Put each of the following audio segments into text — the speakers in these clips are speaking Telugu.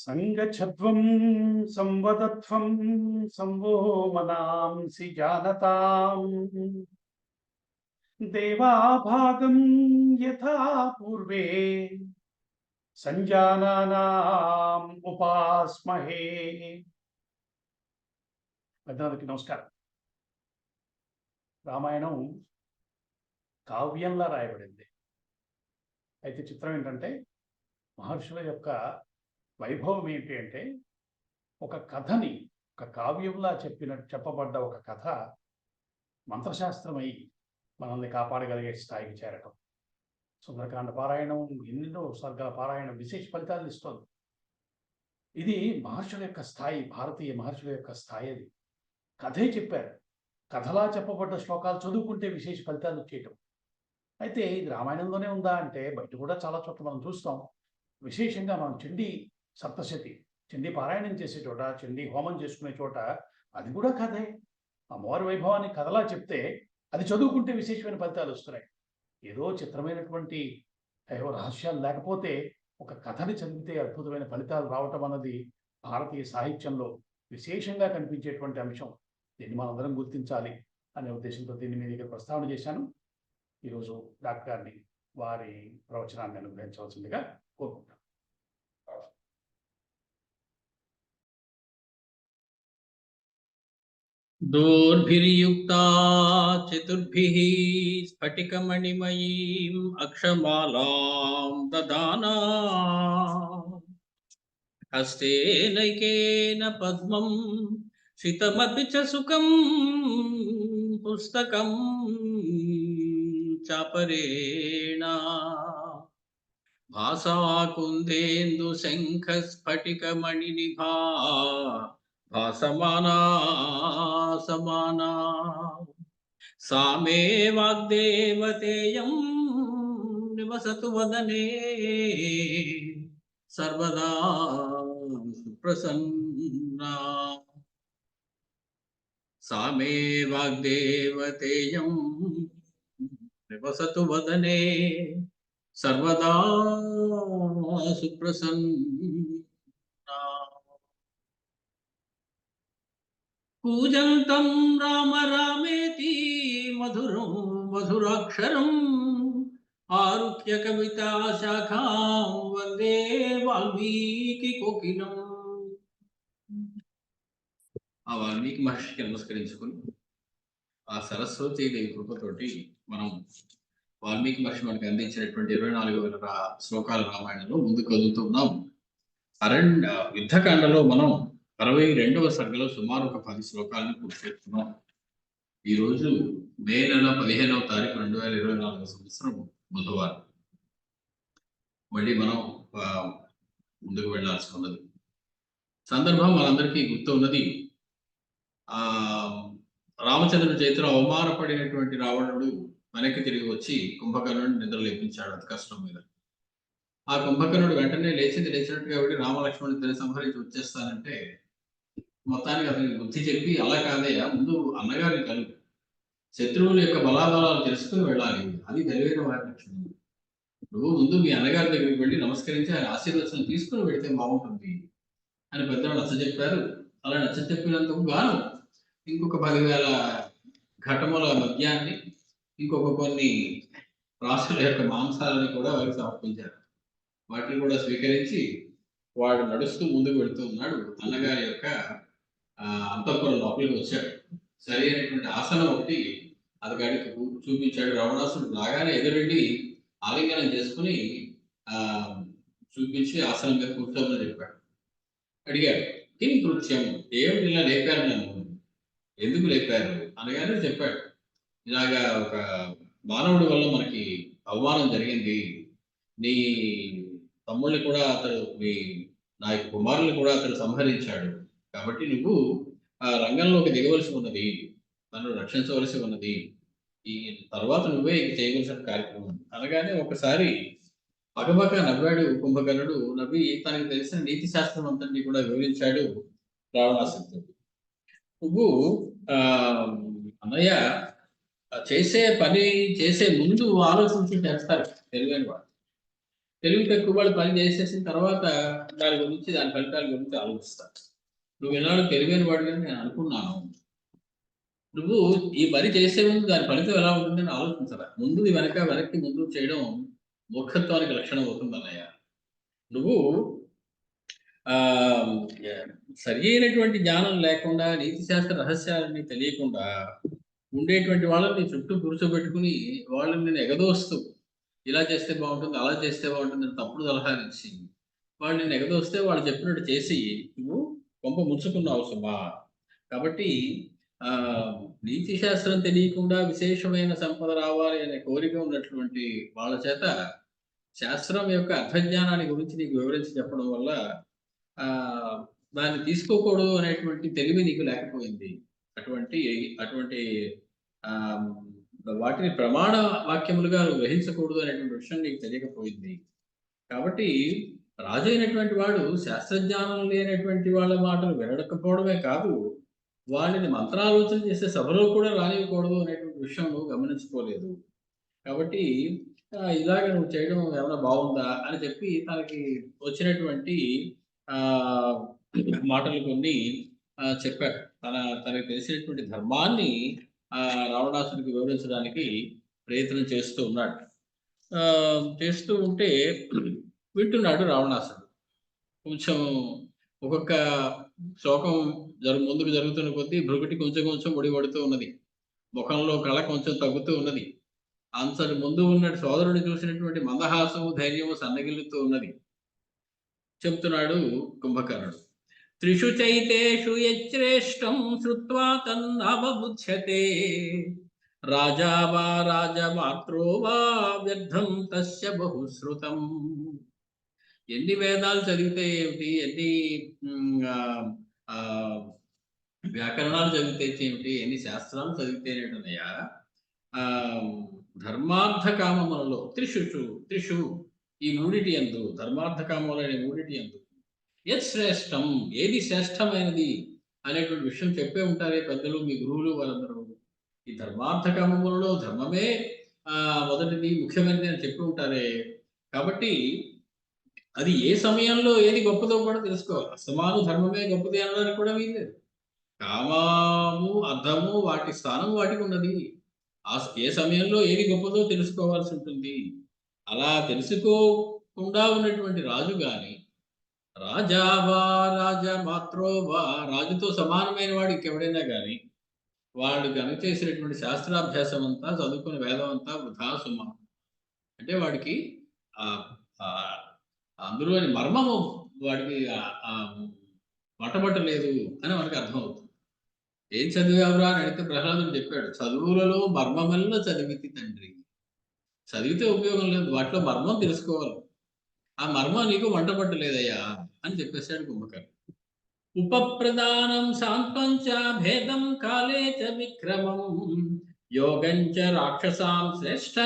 సంగఛత్వం సంవదత్వం సంవో మనాంసి జానతాం దేవాభాగం యథా పూర్వే సంజానానాం ఉపాస్మహే. పెద్దలకి నమస్కారం. రామాయణం కావ్యంలా రాయబడింది. అయితే చిత్రం ఏంటంటే మహర్షుల యొక్క వైభవం ఏంటి అంటే ఒక కథని ఒక కావ్యంలా చెప్పబడ్డ ఒక కథ మంత్రశాస్త్రమై మనల్ని కాపాడగలిగే స్థాయికి చేరటం. సుందరకాండ పారాయణం, ఎన్నెన్నో సర్గల పారాయణం విశేష ఫలితాలు ఇస్తుంది. ఇది మహర్షుల యొక్క స్థాయి, భారతీయ మహర్షుల యొక్క స్థాయి. అది కథే చెప్పారు. కథలా చెప్పబడ్డ శ్లోకాలు చదువుకుంటే విశేష ఫలితాలు వచ్చేయటం. అయితే ఇది రామాయణంలోనే ఉందా అంటే బయట కూడా చాలా చోట్ల మనం చూస్తాం. విశేషంగా మనం చండీ సప్తశతి, చండీ పారాయణం చేసే చోట, చండీ హోమం చేసుకునే చోట అది కూడా కథే. అమ్మవారి వైభవాన్ని కథలా చెప్తే అది చదువుకుంటే విశేషమైన ఫలితాలు వస్తున్నాయి. ఏదో చిత్రమైనటువంటి రహస్యాలు లేకపోతే ఒక కథని చదివితే అద్భుతమైన ఫలితాలు రావటం అన్నది భారతీయ సాహిత్యంలో విశేషంగా కనిపించేటువంటి అంశం. దీన్ని మనందరం గుర్తించాలి అనే ఉద్దేశంతో దీన్ని మీ దగ్గర ప్రస్తావన చేశాను. ఈరోజు డాక్టర్ గారిని వారి ప్రవచనాన్ని అనుగ్రహించవలసిందిగా కోరుకుంటాను. दोर्भिर्युक्ता चतुर्भिः स्फटिकमणिमयीम् अक्षमालां ददाना हस्तेनैकेन पद्मं श्रितमपि च सुखं पुस्तकं चापरेण भासाकुन्देन्दुशङ्खस्फटिकमणिनिभा भासमाना समाना सा मे वाग्देवतेयं निवसतु वदने सर्वदा सुप्रसन्ना. सा मे वाग्देवतेयं निवसतु वदने सर्वदा सुप्रसन्ना. पूजन्तं राम रामेति मधुरं मधुराक्षरम् आरुह्य कविता शाखां वन्दे वाल्मीकि कोकिलम्. ఆ వాల్మీకి మహర్షికి నమస్కరించుకుని ఆ సరస్వతీదేవి కృపతోటి మనం వాల్మీకి మహర్షి మనకి అందించినటువంటి 24,000 శ్లోకాల రామాయణంలో ముందుకు కదులుతున్నాం. యుద్ధకాండలో మనం 62వ సర్గలో సుమారు ఒక 10 శ్లోకాలను పూర్తి చేస్తున్నాం. ఈరోజు మే నెల 15వ తారీఖు 2024 సంవత్సరం బుధవారం. మళ్ళీ మనం ముందుకు వెళ్లాల్సి ఉన్నది. సందర్భం మనందరికీ గుర్తు ఉన్నది. రామచంద్రుడి చేతిలో అవమానపడినటువంటి రావణుడు వెనక్కి తిరిగి వచ్చి కుంభకర్ణుడిని నిద్ర లేపించాడు అతి కష్టం మీద. ఆ కుంభకర్ణుడు వెంటనే లేచినట్టుగా వెళ్ళి రామలక్ష్మణుడిని సంహరించి వచ్చేస్తానంటే మొత్తానికి అతనికి బుద్ధి చెప్పి అలా కాదయ్యా, ముందు అన్నగారిని కలుగు, శత్రువుల యొక్క బలాబలాలు తెలుసుకుని వెళ్ళాలి, అది తెలివైన వారి లక్షణం. నువ్వు ముందు మీ అన్నగారి దగ్గరికి వెళ్ళి నమస్కరించి ఆయన ఆశీర్వచనం తీసుకుని వెళితే బాగుంటుంది అని పెద్దలు నచ్చజెప్పారు. అలా నచ్చజెప్పినందుకు గాను ఇంకొక 10,000 ఘటముల మద్యాన్ని, ఇంకొక కొన్ని రాసుల యొక్క మాంసాలని కూడా వారికి సమర్పించారు. వాటిని కూడా స్వీకరించి వాడు నడుస్తూ ముందుకు వెళుతూ ఉన్నాడు. అన్నగారి యొక్క అంతఃపురం లోపలికి వచ్చాడు. సరి అయినటువంటి ఆసనం ఒకటి అతగాడికి చూపించాడు. రావణాసుడు రాగానే ఎదురెళ్ళి ఆలింగనం చేసుకుని చూపించి ఆసనం మీద కూర్చోమని చెప్పాడు. అడిగాడు, కిం కృత్యం, ఏమిటి ఇలా లేపారు నన్ను, ఎందుకు లేపారు అనగానే చెప్పాడు, ఇలాగా ఒక మానవుడి వల్ల మనకి అవమానం జరిగింది, నీ తమ్ముళ్ళని కూడా అతడు, నా యొక్క కుమారుని కూడా అతడు సంహరించాడు, కాబట్టి నువ్వు ఆ రంగంలోకి దిగవలసి ఉన్నది, నన్ను రక్షించవలసి ఉన్నది, ఈ తర్వాత నువ్వే చేయవలసిన కార్యక్రమం అనగానే ఒకసారి పగపగ నవ్వాడు కుంభకర్ణుడు. నవ్వి తనకు తెలిసిన నీతి శాస్త్రం అంతటి కూడా వివరించాడు రావణాసురుడు. నువ్వు అన్నయ్య చేసే పని చేసే ముందు ఆలోచించి చేస్తారు తెలివైన వాడు. తెలివి తక్కువ వాళ్ళు పని చేసేసిన తర్వాత దాని గురించి, దాని ఫలితాల గురించి ఆలోచిస్తారు. నువ్వు ఎన్నాళ్ళు తెలివైన వాడిగా నేను అనుకున్నాను. నువ్వు ఈ పని చేసే ముందు దాని ఫలితం ఎలా ఉంటుందని ఆలోచించరా. ముందుది వెనక్కి ముందు చేయడం మూర్ఖత్వానికి లక్షణం అవుతుంది అన్నయ్య. నువ్వు సరి అయినటువంటి జ్ఞానం లేకుండా, నీతి శాస్త్ర రహస్యాలని తెలియకుండా ఉండేటువంటి వాళ్ళని చుట్టూ కూర్చోబెట్టుకుని వాళ్ళని నేను ఎగదోస్తూ ఇలా చేస్తే బాగుంటుంది, అలా చేస్తే బాగుంటుంది అని తప్పుడు సలహాలు ఇచ్చి వాళ్ళని ఎగదోస్తే వాళ్ళు చెప్పినట్టు చేసి నువ్వు కొంప ముంచుకున్నావు సుమా. కాబట్టి నీతి శాస్త్రం తెలియకుండా విశేషమైన సంపద రావాలి అనే కోరిక ఉన్నటువంటి వాళ్ళ చేత శాస్త్రం యొక్క అర్థజ్ఞానాన్ని గురించి నీకు వివరించి చెప్పడం వల్ల దాన్ని తీసుకోకూడదు అనేటువంటి తెలివి నీకు లేకపోయింది. అటువంటి వాటిని ప్రమాణ వాక్యములుగా గ్రహించకూడదు అనేటువంటి విషయం నీకు తెలియకపోయింది. కాబట్టి రాజు అయినటువంటి వాడు శాస్త్రజ్ఞానం లేనటువంటి వాళ్ళ మాటలు వినడకపోవడమే కాదు, వాళ్ళని మంత్రాలోచన చేసే సభలో కూడా రానివ్వకూడదు అనేటువంటి విషయం నువ్వు గమనించుకోలేదు. కాబట్టి ఇలాగ నువ్వు చేయడం ఏమైనా బాగుందా అని చెప్పి తనకి వచ్చినటువంటి మాటలు కొన్ని చెప్పాడు. తనకు తెలిసినటువంటి ధర్మాన్ని రావణాసుడికి వివరించడానికి ప్రయత్నం చేస్తూ ఉన్నాడు. చేస్తూ ఉంటే వింటున్నాడు రావణాసుడు. కొంచెం ఒక్కొక్క శ్లోకం ముందుకు జరుగుతున్న కొద్దీ భృగుటి కొంచెం ఒడిపడుతూ ఉన్నది. ముఖంలో కళ కొంచెం తగ్గుతూ ఉన్నది. అంతటి ముందు ఉన్న సోదరుడు చూసినటువంటి మందహాసము, ధైర్యము సన్నగిల్లుతూ ఉన్నది. చెప్తున్నాడు కుంభకర్ణుడు. త్రిషు చైతేషు యశ్రేష్టం శ్రుత్వా తన్నవబుధ్యతే రాజా వా రాజమాత్రో వా వ్యర్థం తస్య బహుశ్రుతం. ఎన్ని వేదాలు చదివితే ఏమిటి, ఎన్ని వ్యాకరణాలు చదివితే ఏమిటి, ఎన్ని శాస్త్రాలు చదివితే ఏమిటనయ్యా, ధర్మార్థ కామములలో త్రిషు ఈ మూడిటి యందు, ధర్మార్థ కామములనే మూడిటి యందు యశ్రేష్టం ఏది శ్రేష్టమైనది అనేటువంటి విషయం చెప్పే ఉంటారే పెద్దలు, మీ గురువులు వాళ్ళందరూ. ఈ ధర్మార్థ కామములలో ధర్మమే మొదటిది, ముఖ్యమైనది అని చెప్పి ఉంటారే. కాబట్టి అది ఏ సమయంలో ఏది గొప్పదో కూడా తెలుసుకోవాలి. అసమాను ధర్మమే గొప్పది అనడానికి కూడా వీల్లేదు. కామము, అర్థము వాటి స్థానం వాటికి ఉన్నది. ఏ సమయంలో ఏది గొప్పదో తెలుసుకోవాల్సి ఉంటుంది. అలా తెలుసుకోకుండా ఉన్నటువంటి రాజు గాని, రాజావా రాజమాత్రోవా, రాజుతో సమానమైన వాడు ఇంకెవడైనా కానీ వాడు కనుక చేసినటువంటి శాస్త్రాభ్యాసం అంతా, చదువుకున్న వేదం అంతా వృధా సుమ. అంటే వాడికి అందులోని మర్మము వాడికి పట్టబట్టలేదు అని మనకు అర్థమవుతుంది. ఏం చదివావురా అని అడిగితే ప్రహ్లాదుడు చెప్పాడు, చదువులలో మర్మమల్ల చదివితి తండ్రి. చదివితే ఉపయోగం లేదు, వాటిలో మర్మం తెలుసుకోవాలి. ఆ మర్మం నీకు వంటపట్టలేదయ్యా అని చెప్పేశాడు కుంభకర్ణుడు. ఉపప్రదానం సాంత్వంచ భేదం కాలే చ విక్రమం యోగంచ రాక్షసాం శ్రేష్ఠ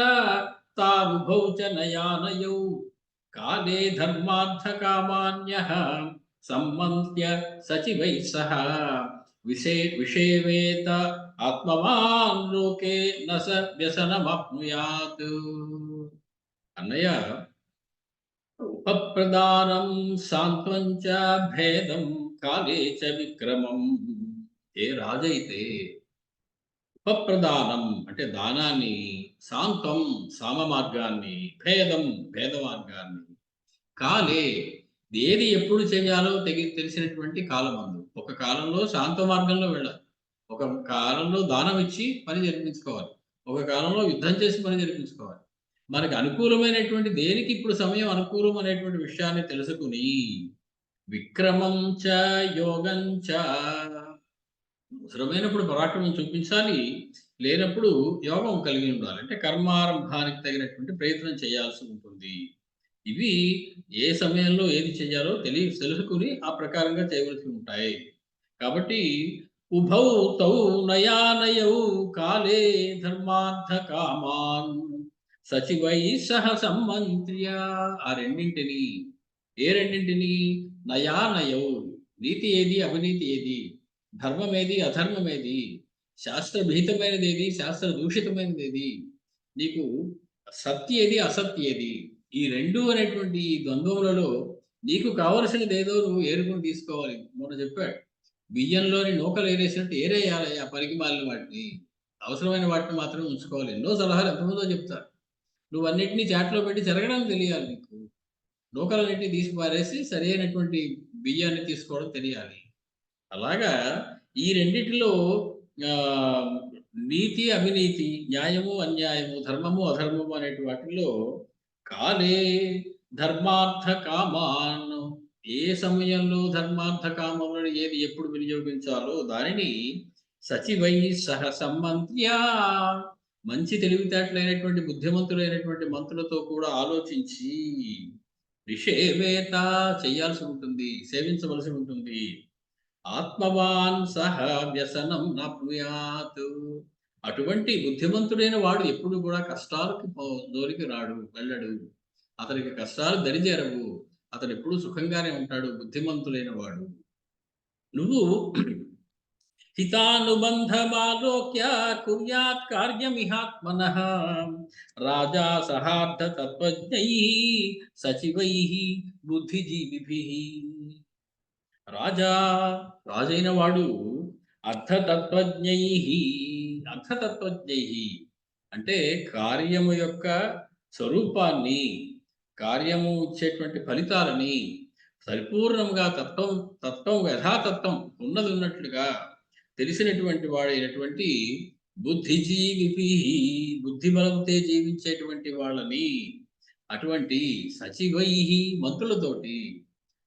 తావుభౌ చ నయానయౌ కాలే ధర్మార్థ కామాన్యః సంమంత్య సచివై సహ విషేవేత ఆత్మవాన్ లోకే నస వ్యసనమప్నుయాత్. అన్నయ్య, ఉపప్రదానం సాంత్వం చ భేదం కాలే చ విక్రమం. ఏ రాజైతే ఉపప్రదానం అంటే దానాన్ని, శాంతం సామ మార్గాన్ని, భేదం భేద మార్గాన్ని, కాలే ఏది ఎప్పుడు చేయాలో తెలిసినటువంటి కాలం అందు. ఒక కాలంలో శాంత మార్గంలో వెళ్ళాలి, ఒక కాలంలో దానం ఇచ్చి పని జరిపించుకోవాలి, ఒక కాలంలో యుద్ధం చేసి పని జరిపించుకోవాలి. మనకు అనుకూలమైనటువంటి దేనికి ఇప్పుడు సమయం అనుకూలం అనేటువంటి విషయాన్ని తెలుసుకుని విక్రమం చ యోగం చ, అవసరమైనప్పుడు పరాక్రమం చూపించాలి, లేనప్పుడు యోగం కలిగి ఉండాలి. అంటే కర్మారంభానికి తగినటువంటి ప్రయత్నం చేయాల్సి ఉంటుంది. ఇవి ఏ సమయంలో ఏది చేయాలో తెలుసుకుని ఆ ప్రకారంగా చేయవలసి ఉంటాయి. కాబట్టి ఉభౌ తౌ నయానయౌ కాలే ధర్మార్థ కామాన్ సచివై సహ సంమంత్ర్య. ఆ రెండింటిని, ఏ రెండింటిని? నయానయౌ, నీతి ఏది అవినీతి ఏది, ధర్మం ఏది అధర్మం ఏది, శాస్త్రభీతమైనది ఏది శాస్త్ర దూషితమైనది ఏది, నీకు సత్య ఏది అసత్య ఏది, ఈ రెండు అనేటువంటి ఈ ద్వంద్వములలో నీకు కావలసినది ఏదో నువ్వు ఏరుకుని తీసుకోవాలి. మొన్న చెప్పాడు, బియ్యంలోని నూకలు ఏరేసినట్టు ఏరేయాలి ఆ పనికి మాలిన వాటిని, అవసరమైన వాటిని మాత్రమే ఉంచుకోవాలి. ఎన్నో సలహాలు ఎంతమందో చెప్తారు. నువ్వు అన్నింటినీ చాట్లో పెట్టి చెరగడం తెలియాలి నీకు. నూకలన్నింటినీ తీసి పారేసి సరైనటువంటి బియ్యాన్ని తీసుకోవడం తెలియాలి. అలాగా ఈ రెండిటిలో నీతి అవినీతి, న్యాయము అన్యాయము, ధర్మము అధర్మము అనేటి వాటిల్లో కాలే ధర్మార్థ కామాన్, ఏ సమయంలో ధర్మార్థ కామములను ఏది ఎప్పుడు వినియోగించాలో దానిని సచివై సహ సంమంత్ర్యా, మంచి తెలివితేటలైనటువంటి బుద్ధిమంతులైనటువంటి మంత్రులతో కూడా ఆలోచించి రిషేవేత చేయాల్సి ఉంటుంది, సేవించవలసి ఉంటుంది. ఆత్మవాన్ సహ వ్యసనం నప్నుయాత్, అటువంటి బుద్ధిమంతుడైన వాడు ఎప్పుడు కూడా కష్టాలకి జోలికి రాడు, వెళ్ళడు. అతనికి కష్టాలు దరిచేరవు. అతడు ఎప్పుడు సుఖంగానే ఉంటాడు బుద్ధిమంతుడైన వాడు. నువ్వు హితానుబంధమాలోక్య కుర్యాత్ కార్యమిహాత్మనః రాజా సహార్థ తత్వజ్ఞై సచివై బుద్ధిజీవిభిః. రాజైన వాడు అర్థతత్వజ్ఞై, అర్థతత్వజ్ఞై అంటే కార్యము యొక్క స్వరూపాన్ని, కార్యము ఇచ్చేటువంటి ఫలితాలని పరిపూర్ణంగా తత్వం యథాతత్వం ఉన్నది ఉన్నట్లుగా తెలిసినటువంటి వాడైనటువంటి బుద్ధిజీవిభి, బుద్ధి బలంతో జీవించేటువంటి వాళ్ళని, అటువంటి సచివై మంత్రులతోటి,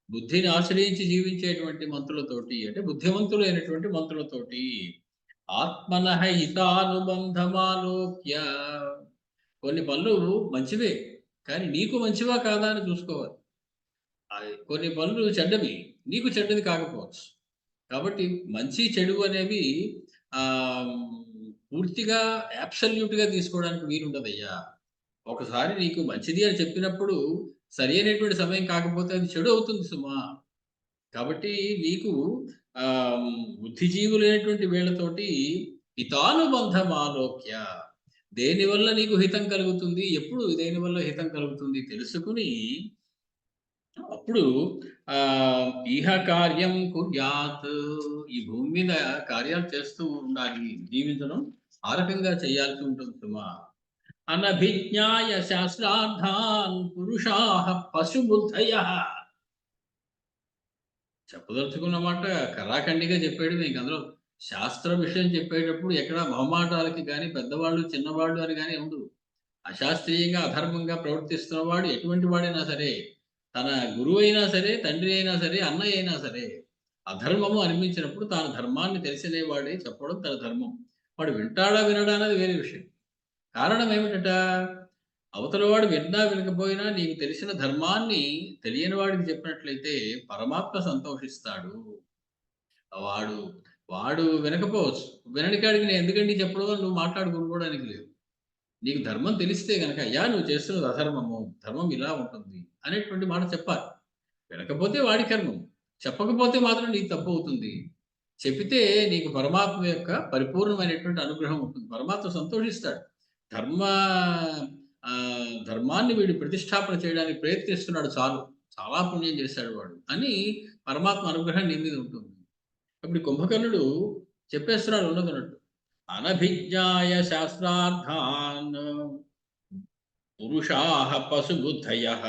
బుద్ధిని ఆశ్రయించి జీవించేటువంటి మంత్రులతోటి, అంటే బుద్ధిమంతులైనటువంటి మంత్రులతోటి, ఆత్మనః హితానుబంధమాలోక్య, కొన్ని పనులు మంచివే కానీ నీకు మంచివా కాదా అని చూసుకోవాలి. కొన్ని పనులు చెడ్డవి, నీకు చెడ్డది కాకపోవచ్చు. కాబట్టి మంచి చెడు అనేవి పూర్తిగా అబ్సల్యూట్గా తీసుకోవడానికి వీలుండదయ్యా. ఒకసారి నీకు మంచిది అని చెప్పినప్పుడు సరి అయినటువంటి సమయం కాకపోతే అది చెడు అవుతుంది సుమా. కాబట్టి నీకు బుద్ధిజీవులైనటువంటి వీళ్ళతోటి హితానుబంధమాలోక్య, దేనివల్ల నీకు హితం కలుగుతుంది, ఎప్పుడు దేనివల్ల హితం కలుగుతుంది తెలుసుకుని అప్పుడు ఇహ కార్యం కుర్యాత్, ఈ భూమి మీద కార్యాలు చేస్తూ ఉండాలి, జీవించడం ఆ రకంగా చేయాల్సి ఉంటుంది సుమా. అనభిజ్ఞాయ శాస్త్రార్థాన్ పురుషాః పశుబుద్ధయః, చెప్పదలుచుకున్న మాట కరాఖండిగా చెప్పాడు. మీకు అందులో శాస్త్ర విషయం చెప్పేటప్పుడు ఎక్కడ మొహమాటాలకి కానీ పెద్దవాళ్ళు చిన్నవాళ్ళు అని కానీ ఉండదు. అశాస్త్రీయంగా అధర్మంగా ప్రవర్తిస్తున్నవాడు ఎటువంటి వాడైనా సరే, తన గురువు అయినా సరే, తండ్రి అయినా సరే, అన్నయ్య అయినా సరే, అధర్మము అనిపించినప్పుడు తాను ధర్మాన్ని తెలిసినవాడే చెప్పడం తన ధర్మం. వాడు వింటాడా వినడా అనేది వేరే విషయం. కారణం ఏమిటట, అవతలవాడు విన్నా వినకపోయినా నీకు తెలిసిన ధర్మాన్ని తెలియని వాడికి చెప్పినట్లయితే పరమాత్మ సంతోషిస్తాడు. వాడు వినకపోవచ్చు, వినని కాడికి నేను ఎందుకండి చెప్పడం అని నువ్వు మాట్లాడుకోవడానికి లేదు. నీకు ధర్మం తెలిస్తే గనక అయ్యా నువ్వు చేస్తున్నది అధర్మము, ధర్మం ఇలా ఉంటుంది అనేటువంటి మాట చెప్పాలి. వినకపోతే వాడి కర్మం, చెప్పకపోతే మాత్రం నీకు తప్పు అవుతుంది. చెప్పితే నీకు పరమాత్మ యొక్క పరిపూర్ణమైనటువంటి అనుగ్రహం ఉంటుంది, పరమాత్మ సంతోషిస్తాడు. ధర్మాన్ని వీడు ప్రతిష్టాపన చేయడానికి ప్రయత్నిస్తున్నాడు, చాలా పుణ్యం చేశాడు వాడు అని పరమాత్మ అనుగ్రహం నీ మీద ఉంటుంది. అప్పుడు కుంభకర్ణుడు చెప్పేస్తున్నాడు ఉన్నదన్నట్టు, అనభిజ్ఞాయ శాస్త్రార్థాన్ పురుషాః పశుబుద్ధయః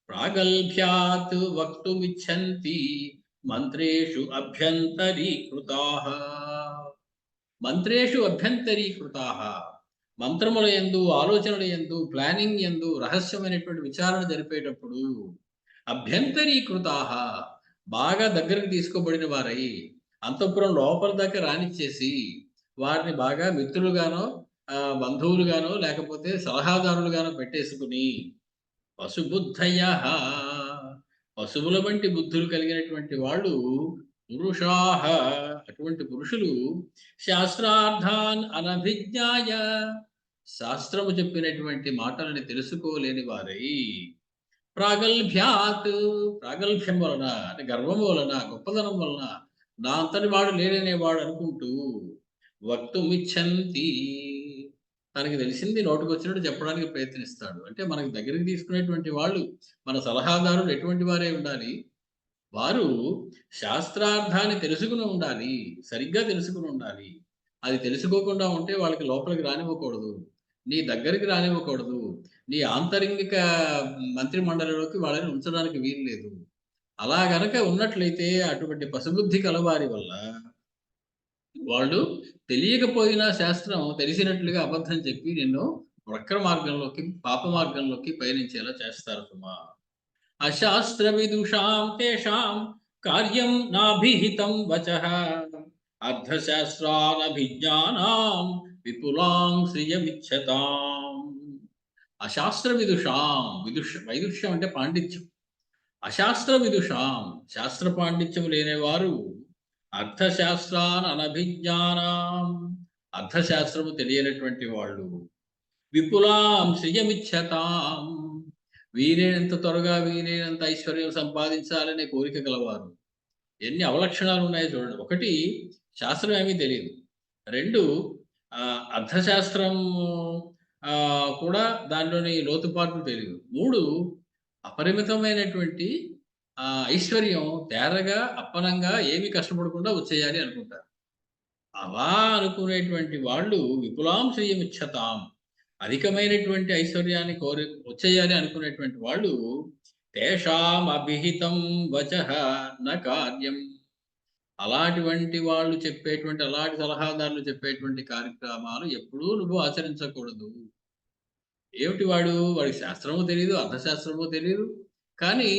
ప్రాగల్భ్యాత్ వక్తుమిచ్చంతి మంత్రేషు అభ్యంతరీకృతాః. మంత్రేషు అభ్యంతరీకృతాః, మంత్రముల యందు, ఆలోచనల యందు, ప్లానింగ్ యందు రహస్యమైనటువంటి విచారణ జరిపేటప్పుడు అభ్యంతరీకృతాః, బాగా దగ్గరకు తీసుకోబడిన వారై అంతఃపురం లోపల దాకా రానిచ్చేసి వారిని బాగా మిత్రులుగానో బంధువులుగానో లేకపోతే సలహాదారులుగానో పెట్టేసుకుని పశుబుద్ధయః, పశువుల వంటి బుద్ధులు కలిగినటువంటి వాళ్ళు పురుషాః, అటువంటి పురుషులు శాస్త్రార్థాన్ అనభిజ్ఞాయ, శాస్త్రము చెప్పినటువంటి మాటలని తెలుసుకోలేని వారై ప్రాగల్భ్యాత్, ప్రాగల్భ్యం వలన అంటే గర్వము వలన, గొప్పదనం వలన నా అంతటి వాడు లేడనేవాడు అనుకుంటూ వక్తుమిచ్చంతి, తనకి తెలిసింది నోటికి వచ్చినట్టు చెప్పడానికి ప్రయత్నిస్తాడు. అంటే మనకి దగ్గరికి తీసుకునేటువంటి వాళ్ళు, మన సలహాదారులు ఎటువంటి వారై ఉండాలి? వారు శాస్త్రార్థాన్ని తెలుసుకుని ఉండాలి. సరిగ్గా తెలుసుకుని ఉండాలి. అది తెలుసుకోకుండా ఉంటే వాళ్ళకి లోపలికి రానివ్వకూడదు. నీ దగ్గరికి రానివ్వకూడదు. నీ ఆంతరింగిక మంత్రి మండలిలోకి వాళ్ళని ఉంచడానికి వీలు లేదు. అలా గనక ఉన్నట్లయితే అటువంటి పసుబుద్ధి కలవారి వల్ల వాళ్ళు తెలియకపోయినా శాస్త్రం తెలిసినట్లుగా అబద్ధం చెప్పి నిన్ను వక్ర మార్గంలోకి, పాప మార్గంలోకి పయనించేలా చేస్తారు సుమా. అశాస్త్ర విదుషాం తేషాం కార్యం నాభిహితం వచః అర్థశాస్త్రానభిజ్ఞానాం విపులాం శ్రియమిచ్చతాం. అశాస్త్ర విదుషాం, వైదుష్యం అంటే పాండిత్యం. అశాస్త్ర విదుషాం, శాస్త్ర పాండిత్యం లేనివారు అర్థశాస్త్రాన్ అనభిజ్ఞానాం, అర్థశాస్త్రము తెలియనటువంటి వాళ్ళు విపులాం శ్రియమిచ్చతాం, వీలైనంత త్వరగా వీలైనంత ఐశ్వర్యం సంపాదించాలనే కోరిక గలవారు. ఎన్ని అవలక్షణాలు ఉన్నాయో చూడండి. ఒకటి, శాస్త్రం ఏమీ తెలియదు. 2, అర్థశాస్త్రం కూడా దానిలోని లోతుపాట్లు తెలియదు. 3, అపరిమితమైనటువంటి ఐశ్వర్యం తేరగా, అప్పనంగా ఏమి కష్టపడకుండా వచ్చేయాలి అనుకుంటారు. అలా అనుకునేటువంటి వాళ్ళు విపులాం శ్రియమిచ్చతాం, అధికమైనటువంటి ఐశ్వర్యాన్ని వచ్చేయాలి అనుకునేటువంటి వాళ్ళు తేషాం అభిహితం వచః న కార్యం, అలాంటి వాళ్ళు చెప్పేటువంటి, అలాంటి సలహాదారులు చెప్పేటువంటి కార్యక్రమాలు ఎప్పుడూ నువ్వు ఆచరించకూడదు. ఏమిటి వాడికి శాస్త్రము తెలీదు, అర్థశాస్త్రము తెలీదు. కానీ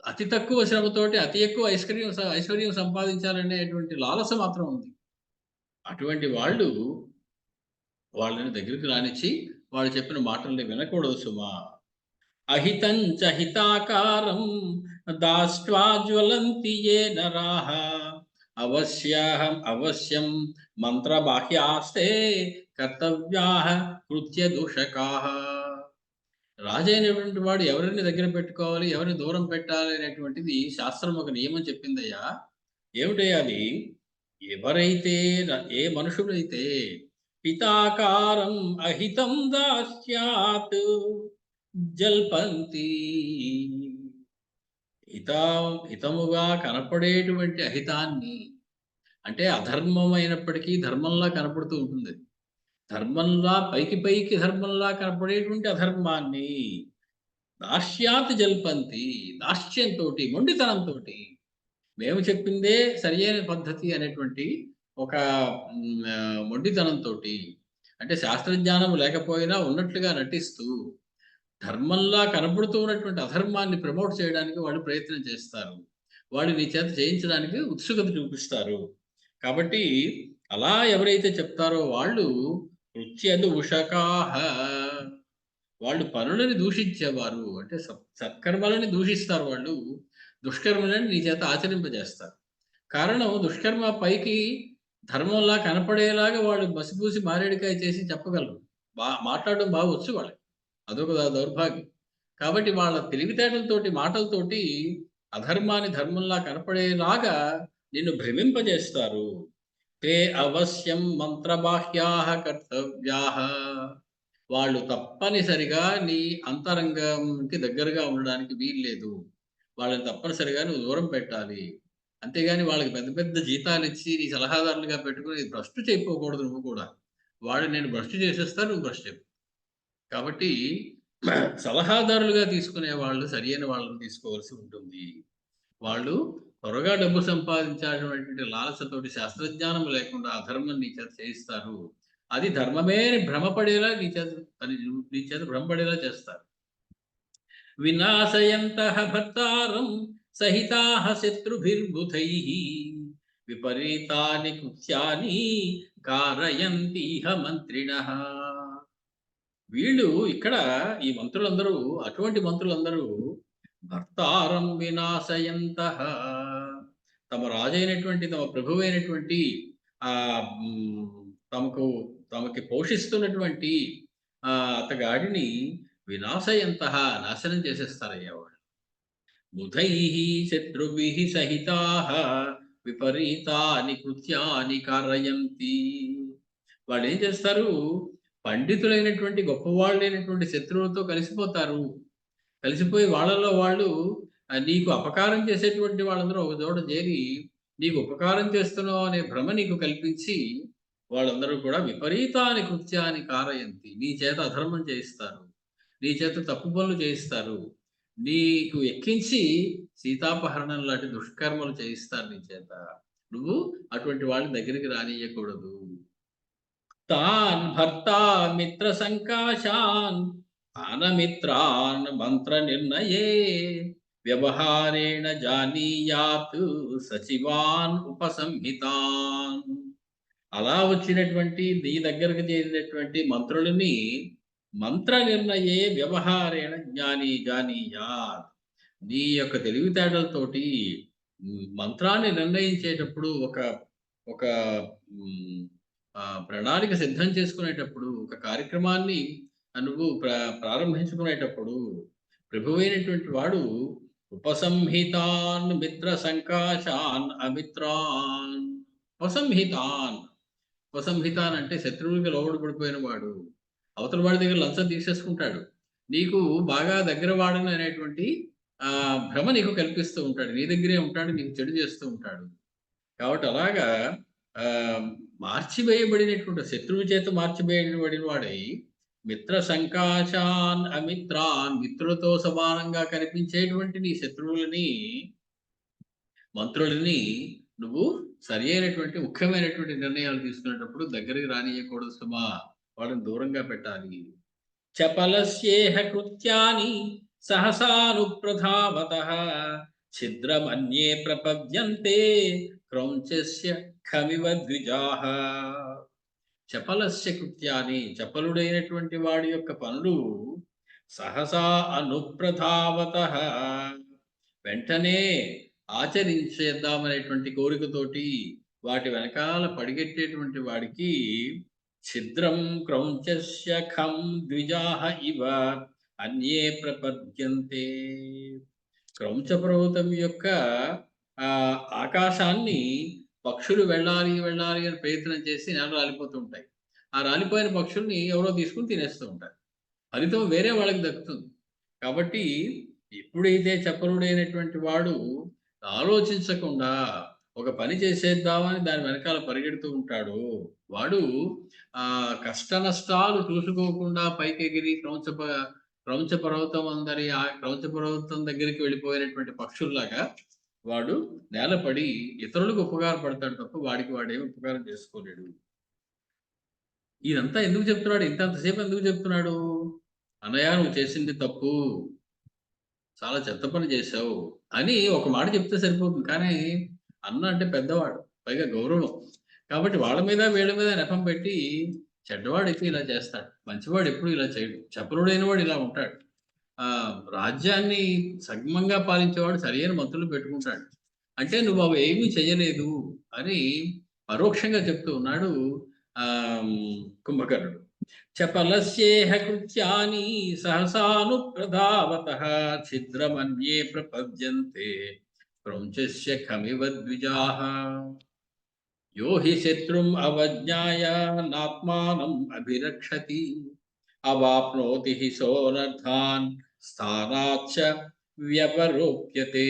అతి తక్కువ శ్రమతోటి అతి ఎక్కువ ఐశ్వర్యం సంపాదించాలనేటువంటి లాలస మాత్రం ఉంది. అటువంటి వాళ్ళని దగ్గరికి రానిచ్చి వాళ్ళు చెప్పిన మాటల్ని వినకూడదు సుమా. అహితం చ హితాకారం దాష్ట్వా జ్వలంతి యే నరాః అవశ్యం మంత్రబాహ్యాస్తే కర్తవ్యాః కృత్య దూషకాః. రాజైనటువంటి వాడు ఎవరిని దగ్గర పెట్టుకోవాలి, ఎవరిని దూరం పెట్టాలి అనేటువంటిది శాస్త్రం ఒక నియమం చెప్పిందయ్యా. ఏమిటయ్యా అది? ఎవరైతే, ఏ మనుషుడైతే హితాకారం అహితం దాస్యాత్ జల్పంతి, హితముగా కనపడేటువంటి అహితాన్ని, అంటే అధర్మమైనప్పటికీ ధర్మంలా కనపడుతూ ఉంటుంది. ధర్మంలా పైకి ధర్మంలా కనపడేటువంటి అధర్మాన్ని దాస్యాత్ జల్పంతి, దాస్యంతో, మొండితనంతో, మేము చెప్పిందే సరియైన పద్ధతి అనేటువంటి ఒక మొండితనంతో, అంటే శాస్త్రజ్ఞానం లేకపోయినా ఉన్నట్లుగా నటిస్తూ ధర్మంలా కనపడుతూ ఉన్నటువంటి అధర్మాన్ని ప్రమోట్ చేయడానికి వాళ్ళు ప్రయత్నం చేస్తారు. వాళ్ళు నీ చేత చేయించడానికి ఉత్సుకత చూపిస్తారు. కాబట్టి అలా ఎవరైతే చెప్తారో వాళ్ళు కృత్య దూషకాః, వాళ్ళు పనులని దూషించేవారు. అంటే సత్కర్మలని దూషిస్తారు వాళ్ళు, దుష్కర్మలని నీ చేత ఆచరింపజేస్తారు. కారణం, దుష్కర్మ పైకి ధర్మంలా కనపడేలాగా వాళ్ళు మసిపూసి మారేడికాయ చేసి చెప్పగలరు. మాట్లాడడం బాగా వచ్చు వాళ్ళకి. అదొక దౌర్భాగ్యం. కాబట్టి వాళ్ళ తెలివితేటలతోటి, మాటలతోటి అధర్మాన్ని ధర్మంలా కనపడేలాగా నిన్ను భ్రమింపజేస్తారు. తే అవశ్యం మంత్రబాహ్యాః కర్తవ్యాః, వాళ్ళు తప్పనిసరిగా నీ అంతరంగంకి దగ్గరగా ఉండడానికి వీల్లేదు. వాళ్ళని తప్పనిసరిగా నువ్వు దూరం పెట్టాలి. అంతేగాని వాళ్ళకి పెద్ద పెద్ద జీతాలు ఇచ్చి నీ సలహాదారులుగా పెట్టుకుని భ్రష్టు చేయకపోకూడదు. నువ్వు కూడా నేను భ్రష్టు చేసేస్తాను, నువ్వు భ్రష్టు చెప్పు. కాబట్టి సలహాదారులుగా తీసుకునే వాళ్ళు సరియైన వాళ్ళని తీసుకోవాల్సి ఉంటుంది. వాళ్ళు త్వరగా డబ్బు సంపాదించాల్సినటువంటి లాలసతోటి శాస్త్రజ్ఞానం లేకుండా అధర్మం నీ చేత చేయిస్తారు. అది ధర్మమే భ్రమపడేలా నీ చేత భ్రమపడేలా చేస్తారు. వినాశయంతః భర్తారం సహితాః శత్రుభిర్బుధైః విపరీతాని కృత్యాని కారయంతిహ మంత్రిణః. వీళ్ళు ఇక్కడ ఈ మంత్రులందరూ, అటువంటి మంత్రులందరూ భర్తారం వినాశయంతః, తమ రాజైనటువంటి, తమ ప్రభువైనటువంటి తమకి పోషిస్తున్నటువంటి అతగాడిని వినాశయంతః, నాశనం చేసేస్తారయ్యా వాళ్ళు. బుధైః శత్రుభిః సహితాః విపరీతాని కృత్యాని కారయంతి. వాళ్ళు ఏం చేస్తారు? పండితులైనటువంటి గొప్పవాళ్ళైనటువంటి శత్రువులతో కలిసిపోతారు. కలిసిపోయి వాళ్ళలో వాళ్ళు నీకు అపకారం చేసేటువంటి వాళ్ళందరూ ఒక చోట చేరి నీకు ఉపకారం చేస్తున్నావు అనే భ్రమ నీకు కల్పించి వాళ్ళందరూ కూడా విపరీతాని కృత్యాన్ని కారయంతి. నీ చేత అధర్మం చేయిస్తారు. నీ చేత తప్పు పనులు చేయిస్తారు. నీకు ఎక్కించి సీతాపహరణం లాంటి దుష్కర్మలు చేయిస్తారు నీ చేత. నువ్వు అటువంటి వాళ్ళ దగ్గరికి రానియకూడదు. తాన్ భర్తా మిత్ర సంకాశాన్ ఆనమిత్రాన్ మంత్ర నిర్ణయే వ్యవహారేణ జానీయాత్ సచివాన్ ఉపసంహితాన్. అలా వచ్చినటువంటి నీ దగ్గరకు చేరినటువంటి మంత్రులని మంత్ర నిర్ణయే వ్యవహారేణ జానీయాత్. నీ యొక్క తెలివితేటలతోటి మంత్రాన్ని నిర్ణయించేటప్పుడు ఒక ఒక ప్రణాళిక సిద్ధం చేసుకునేటప్పుడు, ఒక కార్యక్రమాన్ని నువ్వు ప్రారంభించుకునేటప్పుడు ప్రభువైనటువంటి వాడు ఉపసంహితాన్ మిత్ర సంకాశాన్ అమిత్రాన్. ఉపసంహితాన్ అంటే శత్రువులకి లోబడి పడిపోయిన వాడు అవతల వాడి దగ్గర లంచం తీసేసుకుంటాడు. నీకు బాగా దగ్గర వాడని అనేటువంటి భ్రమ నీకు కల్పిస్తూ ఉంటాడు. నీ దగ్గరే ఉంటాడు, నీకు చెడు చేస్తూ ఉంటాడు. కాబట్టి అలాగా మార్చివేయబడినటువంటి శత్రువు చేత మార్చివేయబడిన వాడై మిత్ర సంకాశాన్ అమిత్రాన్, మిత్రులతో సమానంగా కనిపించేటువంటి నీ శత్రువులని మంత్రులని నువ్వు సరి అయినటువంటి ముఖ్యమైనటువంటి నిర్ణయాలు తీసుకునేటప్పుడు దగ్గరికి రానియకూడదు సుమా, వాళ్ళని దూరంగా పెట్టాలి. చపలస్యేహ కృత్యాని సహసానుప్రధావతః ఛిద్రమన్యే ప్రపద్యంతే క్రౌంచస్య ఖమివ ద్విజాః. చపలస్య కృత్యాని, చపలుడైనటువంటి వాడి యొక్క పనులు సహసా అనుప్రధావతః, వెంటనే ఆచరించేద్దామనేటువంటి కోరికతోటి వాటి వెనకాల పడిగెట్టేటువంటి వాడికి ఛిద్రం క్రౌంచస్య ఖం ద్విజాః ఇవ అన్యే ప్రపద్యంతే. క్రౌంచ పర్వతం యొక్క ఆకాశాన్ని పక్షులు వెళ్ళాలి అని ప్రయత్నం చేసి నేల రాలిపోతుంటాయి. ఆ రాలిపోయిన పక్షుల్ని ఎవరో తీసుకుని తినేస్తూ ఉంటారు. ఫలితం వేరే వాళ్ళకి దక్కుతుంది. కాబట్టి ఎప్పుడైతే చపలుడైనటువంటి వాడు ఆలోచించకుండా ఒక పని చేసేద్దామని దాని వెనకాల పరిగెడుతూ ఉంటాడు, వాడు కష్ట నష్టాలు చూసుకోకుండా పైకెగిరి క్రౌంచ పర్వతం దగ్గరికి వెళ్ళిపోయినటువంటి పక్షుల్లాగా వాడు నేలపడి ఇతరులకు ఉపకారపడతాడు తప్ప వాడికి వాడేమి ఉపకారం చేసుకోలేడు. ఇదంతా ఎందుకు చెప్తున్నాడు? ఇంతసేపు ఎందుకు చెప్తున్నాడు? అన్నయ్య, నువ్వు చేసింది తప్పు, చాలా చెత్త పని చేశావు అని ఒక మాట చెప్తే సరిపోతుంది. కానీ అన్న అంటే పెద్దవాడు, పైగా గౌరవం. కాబట్టి వాళ్ళ మీద వీళ్ళ మీద నెపం పెట్టి చెడ్డవాడు అయితే ఇలా చేస్తాడు, మంచివాడు ఎప్పుడు ఇలా చేయడు, చపలుడైన వాడు ఇలా ఉంటాడు. రాజ్యాన్ని సగమంగా పాలించేవాడు సరైన మంత్రులు పెట్టుకుంటాడు. అంటే నువ్వు అవి ఏమీ చేయలేదు అని పరోక్షంగా చెప్తూ ఉన్నాడు కుంభకర్ణుడు. చపలస్యేహ కృత్యాని సహసానుప్రధావతః ఛిద్రమన్యే ప్రపద్యంతే క్రౌంచస్య ఖమివ ద్విజాః. యో హి శత్రుం అవజ్ఞాయ నాత్మానం అభిరక్షతి అవాప్నోతి హి సోనర్థాన్ స్థానాచ్చ వ్యవరోప్యతే.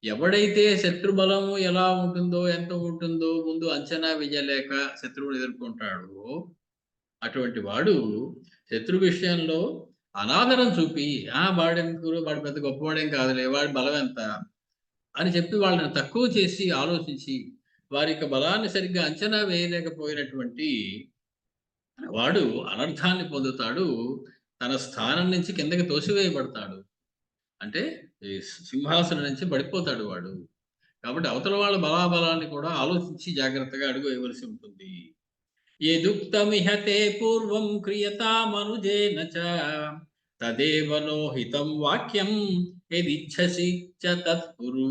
ఎవడైతే శత్రుబలము ఎలా ఉంటుందో, ఎంత ఉంటుందో ముందు అంచనా వేయలేక శత్రువుని ఎదుర్కొంటాడో అటువంటి వాడు శత్రు విషయంలో అనాదరం చూపి వాడెందుకు, వాడి పెద్ద గొప్పవాడేం కాదులే, వాడి బలం ఎంత అని చెప్పి వాళ్ళని తక్కువ చేసి ఆలోచించి వారి యొక్క బలాన్ని సరిగ్గా అంచనా వేయలేకపోయినటువంటి వాడు అనర్థాన్ని పొందుతాడు, తన స్థానం నుంచి కిందకి తోసివేయబడతాడు. అంటే సింహాసనం నుంచి పడిపోతాడు వాడు. కాబట్టి అవతల వాళ్ళ బలాబలాన్ని కూడా ఆలోచించి జాగ్రత్తగా అడుగు వేయవలసి ఉంటుంది. యదుక్తమిహతే పూర్వం క్రియతామనుజేన చ తదేవ నోహితం వాక్యం యదిచ్ఛసి చ తత్కురు.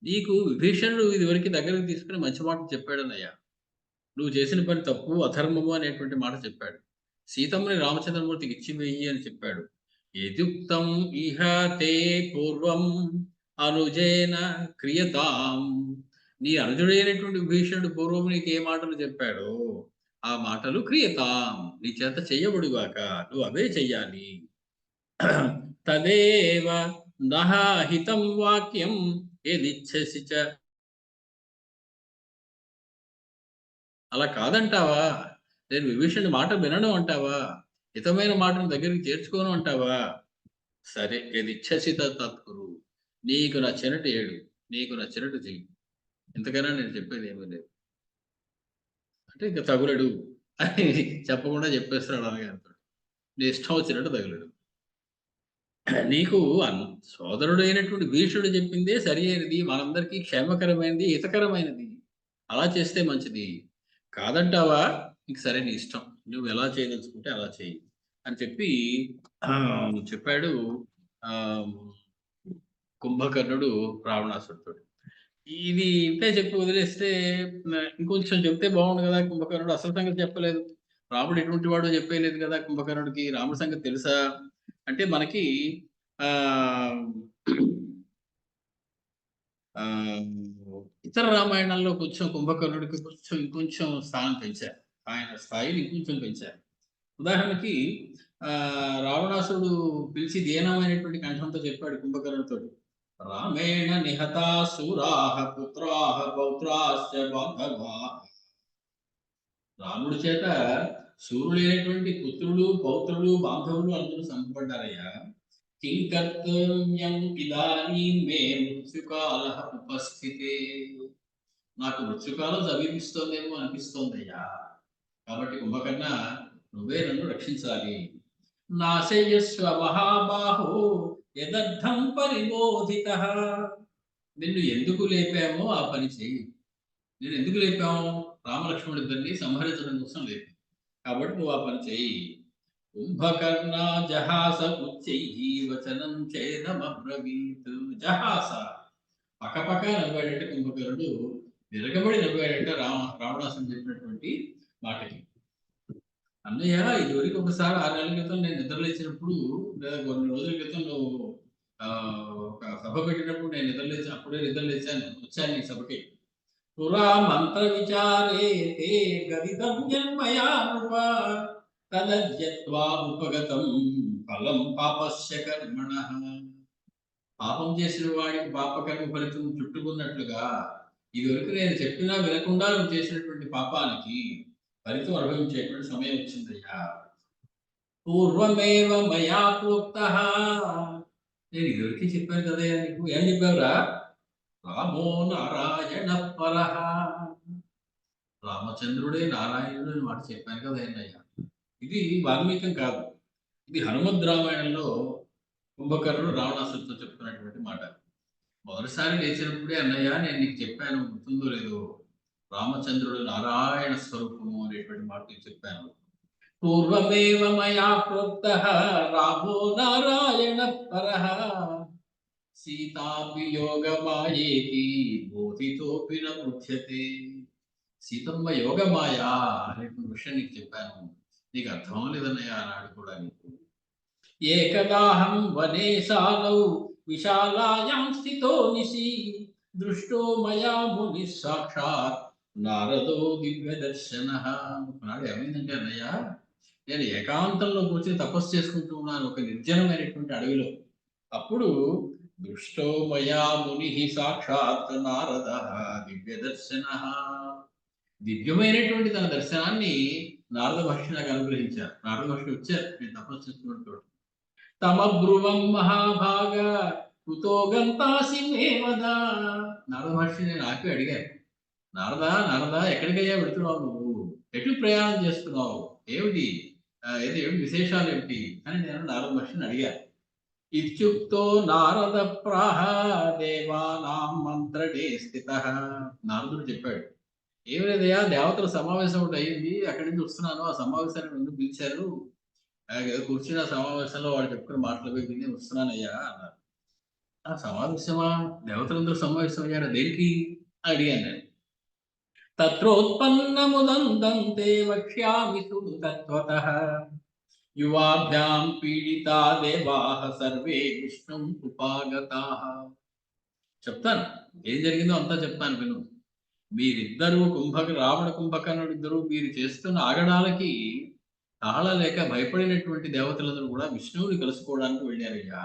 నీకు విభీషణుడు ఇదివరకు దగ్గరకు తీసుకుని మంచి మాట చెప్పాడనయ్యా. నువ్వు చేసిన పని తప్పు, అధర్మము అనేటువంటి మాట చెప్పాడు. సీతమ్మని రామచంద్రమూర్తికి ఇచ్చివేయి అని చెప్పాడు. యదుక్తం ఇహ తే పూర్వం అనుజేన క్రియతాం. నీ అనుజుడైనటువంటి విభీషణుడు పూర్వం నీకు ఏ మాటలు చెప్పాడో ఆ మాటలు క్రియతాం, నీ చేత చెయ్యబడుగాక, నువ్వు అవే చెయ్యాలి. తదేవ నహితం వాక్యం ఏదిచ్ఛసి చ. అలా కాదంటావా? నేను విభీషణుడి మాట వినను అంటావా? హితమైన మాటను దగ్గరికి చేర్చుకోను అంటావా? సరే, ఏదిచ్ఛసి తత్కురు, నీకు నచ్చినట్టు ఏడు, నీకు నచ్చినట్టు చెయ్యి, ఇంతకైనా నేను చెప్పేది ఏమీ లేదు అంటే ఇంకా తగులడు అని చెప్పకుండా చెప్పేస్తున్నాడు అన్నగారితో. నీ ఇష్టం వచ్చినట్టు తగులడు. నీకు సోదరుడు అయినటువంటి భీష్ముడు చెప్పిందే సరి అయినది, మనందరికీ క్షేమకరమైనది, హితకరమైనది. అలా చేస్తే మంచిది. కాదంటావా? నీకు సరే, నీ ఇష్టం, నువ్వు ఎలా చేయదలుచుకుంటే అలా చేయి అని చెప్పి చెప్పాడు ఆ కుంభకర్ణుడు రావణాసుడితో. ఇది ఇంతే చెప్పి వదిలేస్తే ఇంకొంచెం చెప్తే బాగుండు కదా. కుంభకర్ణుడు అసలు సంగతి చెప్పలేదు. రాముడు ఎటువంటి వాడో చెప్పేయలేదు కదా కుంభకర్ణుడికి. రాముడి సంగతి తెలుసా అంటే మనకి ఆ ఆ ఇతర రామాయణాల్లో కొంచెం కుంభకర్ణుడికి కొంచెం ఇంకొంచెం స్థానం పెంచారు, ఆయన స్థాయిని ఇంకొంచెం పెంచారు. ఉదాహరణకి రావణాసుడు పిలిచి దీనమైనటువంటి కంఠంతో చెప్పాడు కుంభకర్ణుడితో, రామేణ నిహతా శూరాః పుత్రాః పౌత్రాశ్చ బాంధవాః. రాముడి చేత శూరులైనటువంటి పుత్రులు, పౌత్రులు, బాంధవులు అందరూ చంపబడ్డారయ్యా. కిం కర్తవ్యం ఇదానీం మే మృత్యుకాలః ఉపస్థితే. నాకు మృత్యుకాలం సమీపిస్తోందేమో అనిపిస్తోందయ్యా. కాబట్టి కుంభకర్ణ, నువ్వే నన్ను రక్షించాలి. నాశయస్వ మహాబాహో యదర్థం పరిబోధితః. నిన్ను ఎందుకు లేపామో ఆ పని చెయ్యి. నేను ఎందుకు లేపాము? రామలక్ష్మణుడిద్దరిని సంహరించడం కోసం లేపాం. కాబట్టి నువ్వు ఆ పని చెయ్యి. కుంభకర్ణ జహాస ఉచ్చైః వచనం చేదమబ్రవీత్. జహాస, పక్కపక్క నవ్వాడంటే కుంభకర్ణుడు, విరగబడి నవ్వాడంటే రావణాసుడు చెప్పినటువంటి మాటకి. అన్నయ్య, ఇదివరకు ఒకసారి 6 నెలల క్రితం నేను నిద్రలేచినప్పుడు, లేదా కొన్ని రోజుల క్రితం నువ్వు ఒక సభ పెట్టినప్పుడు నేను అప్పుడే నిద్రలేచాను, వచ్చాను నీ సభకి. పురా మంత్ర విచారే తే గదితం మయా నృప తదజ్యత్వా ఉపగతం ఫలం పాపస్య కర్మణః. పాపం చేసిన వాడికి పాపకర్మ ఫలితం చుట్టుకున్నట్లుగా ఇదివరకు నేను చెప్పినా వినకుండా నువ్వు చేసినటువంటి పాపానికి ఫలితం అనుభవించేటువంటి సమయం వచ్చిందయ్యా. పూర్వమేవ మయా ప్రోక్తః. నేను ఇదివరకు చెప్పాను కదా నీకు. ఏం చెప్పావురా? రామో నారాయణ పరః. రామచంద్రుడే నారాయణుడు అని మాట చెప్పాను కదా అన్నయ్య. ఇది వాల్మీకం కాదు, ఇది హనుమద్ రామాయణంలో కుంభకర్ణుడు రావణాసుడితో చెప్తున్నటువంటి మాట. మొదటిసారి లేచినప్పుడే అన్నయ్య నేను నీకు చెప్పాను, గుర్తుందో లేదో, రామచంద్రుడు నారాయణ స్వరూపము అనేటువంటి మాట నీకు చెప్పాను. పూర్వమేవ మయా ప్రోక్తః రామో నారాయణ పరః సీతాపి యోగమాయేతి బోధితోపి న బుధ్యతే. సీతమ్మ యోగమాయ అనేటువంటి విషయం నీకు చెప్పాను, నీకు అర్థం లేదన్నయ్య ఆనాడు కూడా నీకు. ఏకదాహం వనే సాలౌ విశాలాయాం స్థితో నిశి దృష్టో మయా ముని సాక్షాత్ నారదో దివ్య దర్శనః. నాడు ఏమైందంటే అన్నయ్య, నేను ఏకాంతంలో కూర్చొని తపస్సు చేసుకుంటూ ఉన్నాను ఒక నిర్జనమైనటువంటి అడవిలో. అప్పుడు దృష్టో మయా ముని సాక్షాత్ నారదః దివ్య దర్శనః. దివ్యమైనటువంటి తన దర్శనాన్ని నారద మహర్షి నాకు అనుగ్రహించారు. నారద మహర్షి వచ్చారు నేను తపస్సు చేసుకున్నట్టు. తమబ్రువం మహాభాగ కుతో గంతాసి మే వద. నారద మహర్షి నేను ఆపి అడిగాను, నారదా ఎక్కడికయ్యా వెళుతున్నావు నువ్వు? ఎటు ప్రయాణం చేస్తున్నావు? ఏమిటి ఏమిటి విశేషాలు ఏమిటి అని నేను నారద మహర్షిని అడిగాను. ఇత్యుక్తో నారద ప్రాహ దేవానాం మంత్రడే స్థితః. నారదుడు చెప్పాడు, ఏమి లేదయ్యా, దేవతల సమావేశం ఒకటి అయింది, అక్కడి నుంచి వస్తున్నాను, ఆ సమావేశాన్ని ఎందుకు పిలిచారు, కూర్చున్న సమావేశంలో వాడు చెప్పుకున్న మాటలు విని వస్తున్నానయ్యా అన్నారు. ఆ సమావేశమా? దేవతలందరూ సమావేశం అయ్యారా? దేనికి అడిగాను నేను. తత్రోత్పన్నముదంతే వక్ష్యామి సుడు తత్వతః యువాభ్యాం పీడితా దేవాః సర్వే విష్ణుం ఉపాగతాః. చెప్తాను, ఏం జరిగిందో అంతా చెప్తాను విను. మీరిద్దరూ రావణ కుంభకర్ణుడు ఇద్దరు మీరు చేస్తున్న ఆగడాలకి తాళలేక భయపడినటువంటి దేవతలందరూ కూడా విష్ణువుని కలుసుకోవడానికి వెళ్ళారయ్యా,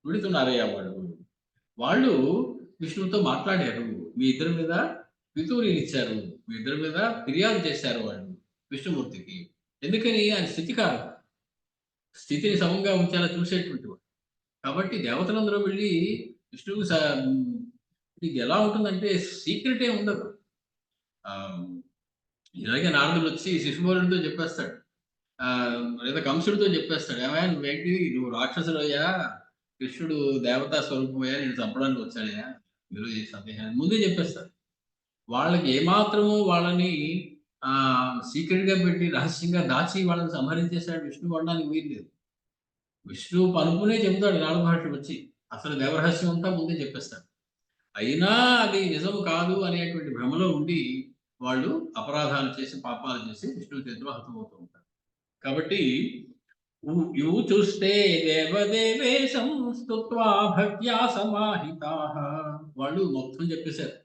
వెళుతున్నారయ్యా. వాళ్ళు విష్ణువుతో మాట్లాడారు, మీ ఇద్దరి మీద పితూరీలు ఇచ్చారు, మీ ఇద్దరి మీద ఫిర్యాదు చేశారు వాళ్ళు విష్ణుమూర్తికి. ఎందుకని ఆయన స్థితిని సమంగా ఉంచేలా చూసేటువంటి వాడు. కాబట్టి దేవతలందరూ వెళ్ళి విష్ణువు ఇది ఎలా ఉంటుందంటే సీక్రెట్ ఏ ఉండదు. ఇలాగే నారదుడు వచ్చి శిశుపాలుడితో చెప్పేస్తాడు, లేదా కంసుడితో చెప్పేస్తాడు, ఏమయ్యా నువ్వేంటి, నువ్వు రాక్షసుడయ్యా, కృష్ణుడు దేవతా స్వరూపమయ్యా, నేను చంపడానికి వచ్చాడయ్యా, మీరు ఈ సందేహాన్ని ముందే చెప్పేస్తారు. వాళ్ళకి ఏమాత్రము వాళ్ళని సీక్రెట్ గా పెట్టి రహస్యంగా దాచి వాళ్ళని సంహరించేశాడు విష్ణువు అనడానికి వీల్లేదు. విష్ణువు పనుకునే చెబుతాడు నారద మహర్షి వచ్చి, అసలు దేవరహస్యం అంతా ముందే చెప్పేస్తాడు. అయినా అది నిజం కాదు అనేటువంటి భ్రమలో ఉండి వాళ్ళు అపరాధాలు చేసి పాపాలు చేసి విష్ణువు చేతిలో హతమవుతూ ఉంటారు. కాబట్టి ఇవు చూస్తే దేవదేవేశం స్తుత్వా భక్త్యా సమాహితాః, వాళ్ళు మొత్తం చెప్పేశారు.